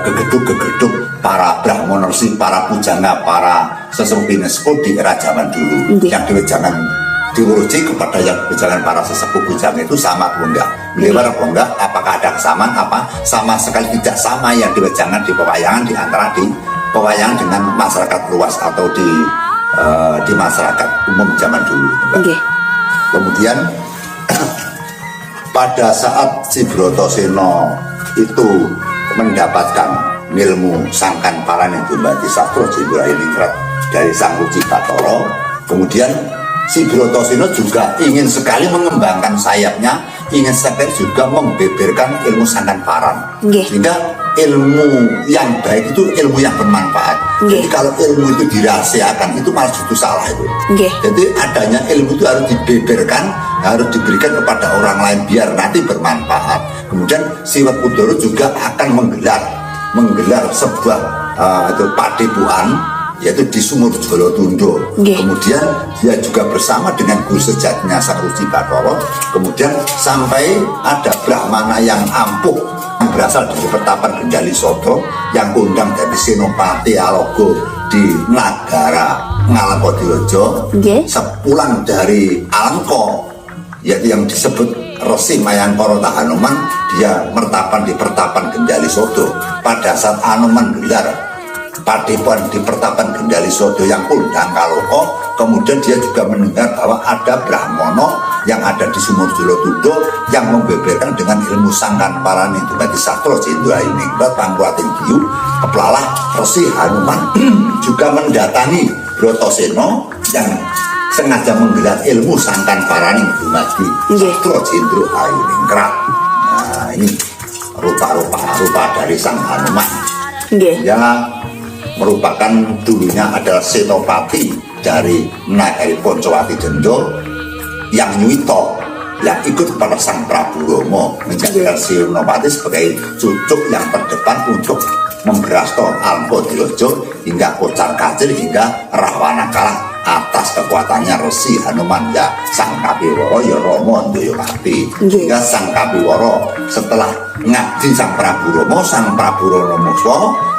gegeduk-gegeduk, para brahmonersi, para pujangga, para sesepuh binesku di era zaman dulu. Yang diwejangan Diwuruci kepada yang wejangan para sesepuh pujangga itu sama atau enggak? Beliau apa enggak? Apakah ada kesamaan? Apa sama sekali tidak sama yang diwejangan di pewayangan di antara di pewayangan dengan masyarakat luas atau di masyarakat umum zaman dulu. Kemudian pada saat si Brotoseno itu mendapatkan ilmu Sangkan Paran itu Mbati Sastro Jenderal dari Sang Ruci Bathara, kemudian si Brotoseno juga ingin sekali mengembangkan sayapnya, ingin sekali juga membeberkan ilmu Sangkan Paran, sehingga ilmu yang baik itu ilmu yang bermanfaat. Jadi kalau ilmu itu dirahasiakan itu malah justru salah itu. Jadi adanya ilmu itu harus dibeberkan, harus diberikan kepada orang lain biar nanti bermanfaat. Kemudian si Werkudara juga akan menggelar sebuah itu padepokan, yaitu di Sumur Jolotundo. Kemudian dia juga bersama dengan guru sejatinya Sang Ruci Bathara. Kemudian sampai ada Brahmana yang ampuh yang berasal dari Pertapan Gendali Soto yang kondang dari Senopati Alogo di Nagara Ngalangkodirejo. Sepulang dari Alengko, yaitu yang disebut Resi Mayangkara Hanuman, dia mertapan di Pertapan Gendali Soto. Pada saat Hanuman gelar padepokan di Pertapan Gendali Soto yang kondang kaloko, kemudian dia juga mendengar bahwa ada Brahmono yang ada di Sumur Jolotundo yang membeberkan dengan ilmu Sangkan Paran itu Mbati Sastro Jenderal Ningrat Pangkuating Diu. Keplalah Resi Hanuman juga mendatangi Brotoseno yang sengaja menggelar ilmu Sangkan Paran itu Mbati Sastro Jenderal Ningrat. Nah, ini rupa dari Sang Hanuman. Ya, merupakan dulunya adalah Senopati dari Nagari Poncowati Dendo yang nyuwito, yang ikut kepada Sang Prabu Rama menjadikan Senopati sebagai cucuk yang terdepan untuk memberasto Alengkodirejo hingga kocar kacir hingga Rahwana kalah atas kekuatannya Resi Hanuman ya Sang Kapiwara ya Rama Ndayapati. Hingga Sang Kapiwara setelah ngabdi Sang Prabu Rama, Sang Prabu Rama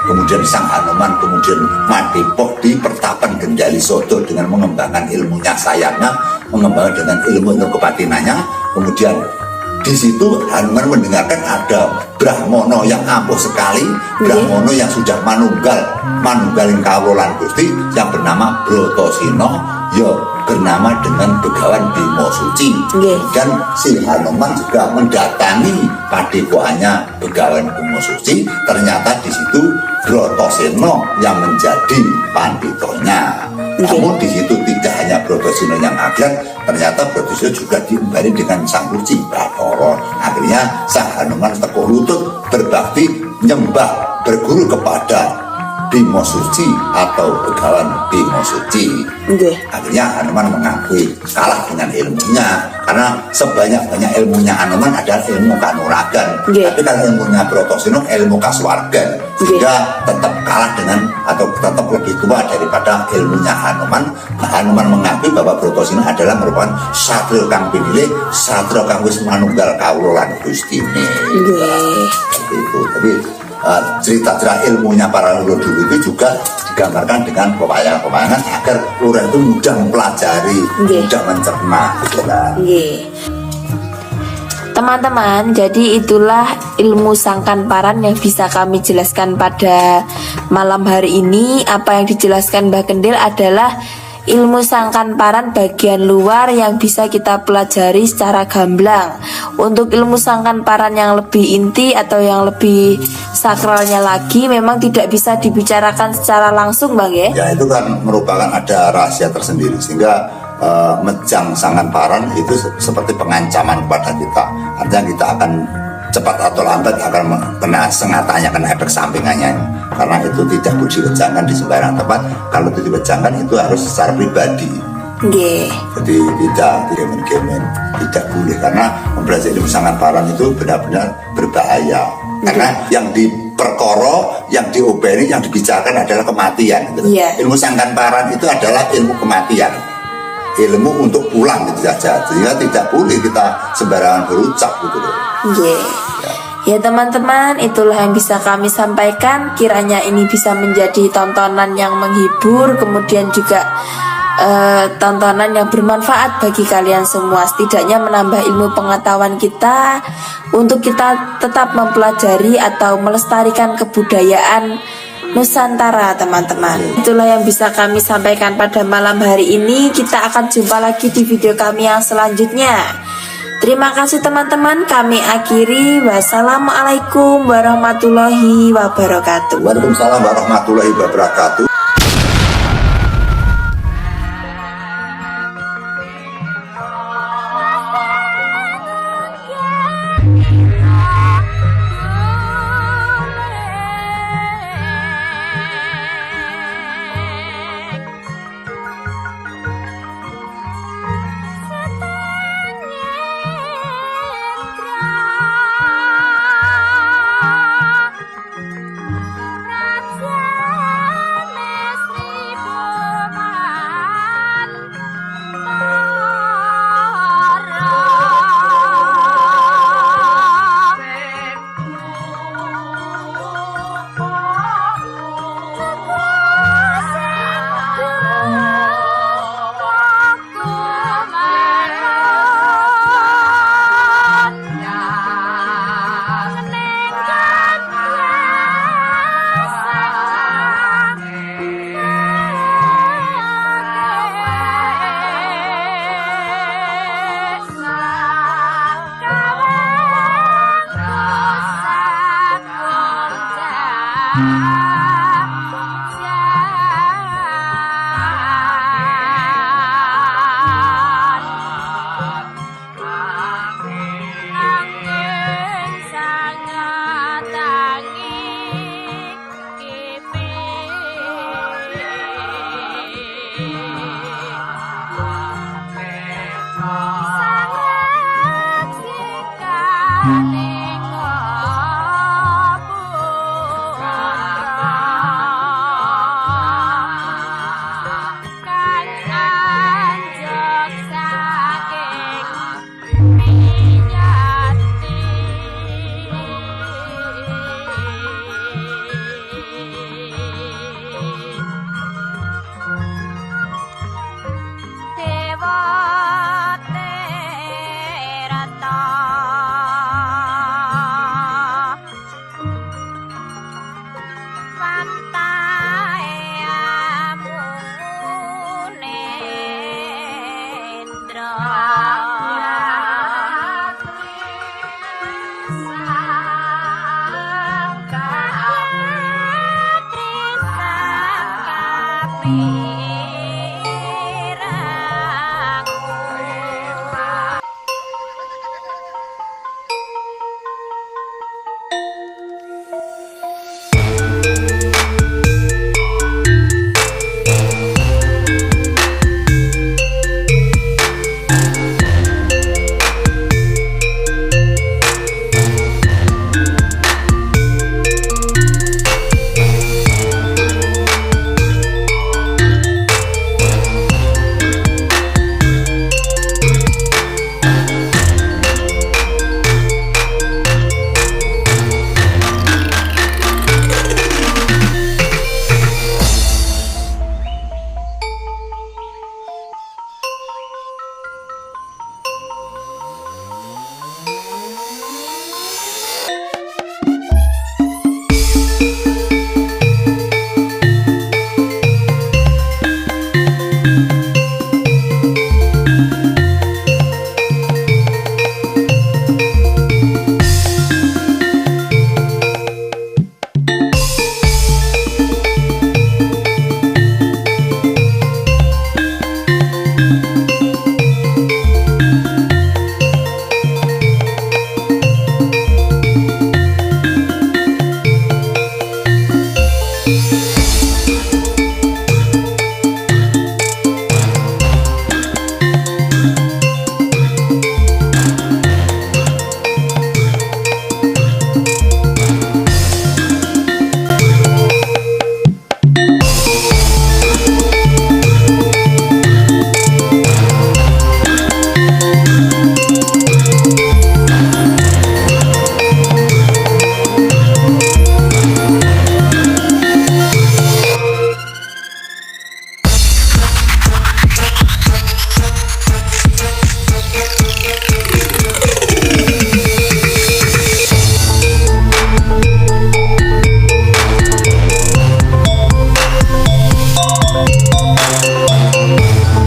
kemudian Sang Hanuman kemudian madepok di Pertapan Gendali Soto dengan mengembangkan ilmunya sayapnya, mengembangkan dengan ilmu kebatinannya. Kemudian di situ Hanuman mendengarkan ada Brahmono yang ampuh sekali, Brahmono yang sudah manunggaling kawulan Gusti yang bernama Brotoseno, ya bernama dengan Begawan Bima Suci. Dan si Hanuman juga mendatangi padepokannya Begawan Bima Suci. Ternyata di situ Brotoseno yang menjadi panditonya. Namun di situ tidak hanya Brotoseno yang agar, ternyata Brotoseno juga diimbari dengan Sang Ruci Bathara. Akhirnya Sang Hanuman teguh lutut berbakti nyembah berguru kepada Bima Suci atau Begawan Bima Suci. Akhirnya Hanuman mengakui kalah dengan ilmunya, karena sebanyak-banyak ilmunya Hanuman adalah ilmu kanuragan. Tapi kalau ilmunya Brotoseno ilmu kasuwargan, sehingga tetap kalah dengan atau tetap lebih tua daripada ilmunya Hanuman. Hanuman mengakui bahwa Brotoseno adalah merupakan satrio kang pinilih, satrio kang wis manunggal kawulan Gustine. Seperti itu. Tapi cerita-cerita ilmunya para leluhur dulu itu juga digambarkan dengan pewayangan-pewayangan agar lurah itu mudah mempelajari, mudah mencerna. Teman-teman, jadi itulah ilmu Sangkan Paran yang bisa kami jelaskan pada malam hari ini. Apa yang dijelaskan Mbak Kendil adalah ilmu Sangkan Paran bagian luar yang bisa kita pelajari secara gamblang. Untuk ilmu Sangkan Paran yang lebih inti atau yang lebih sakralnya lagi memang tidak bisa dibicarakan secara langsung, Bang ya? Ya, itu kan merupakan ada rahasia tersendiri, sehingga mejang sangan paran itu seperti pengancaman kepada kita. Artinya kita akan cepat atau lambat akan kena sengatanya, kena efek sampingannya. Karena itu tidak boleh diwejangkan di sembarang tempat. Kalau itu diwejangkan itu harus secara pribadi. Jadi tidak gemen-gemen, tidak boleh, karena mempelajari ilmu sangan paran itu benar-benar berbahaya. Karena yang diperkoro, yang diopeni, yang dibicarakan adalah kematian. Gitu. Ilmu sangan paran itu adalah ilmu kematian, ilmu untuk pulang gitu saja. Sehingga tidak boleh kita sembarangan berucap gitu loh. Ya teman-teman, itulah yang bisa kami sampaikan. Kiranya ini bisa menjadi tontonan yang menghibur, kemudian juga tontonan yang bermanfaat bagi kalian semua. Setidaknya menambah ilmu pengetahuan kita untuk kita tetap mempelajari atau melestarikan kebudayaan Nusantara, teman-teman. Itulah yang bisa kami sampaikan pada malam hari ini. Kita akan jumpa lagi di video kami yang selanjutnya. Terima kasih teman-teman, kami akhiri. Wassalamualaikum warahmatullahi wabarakatuh. Waalaikumsalam warahmatullahi wabarakatuh. Sangat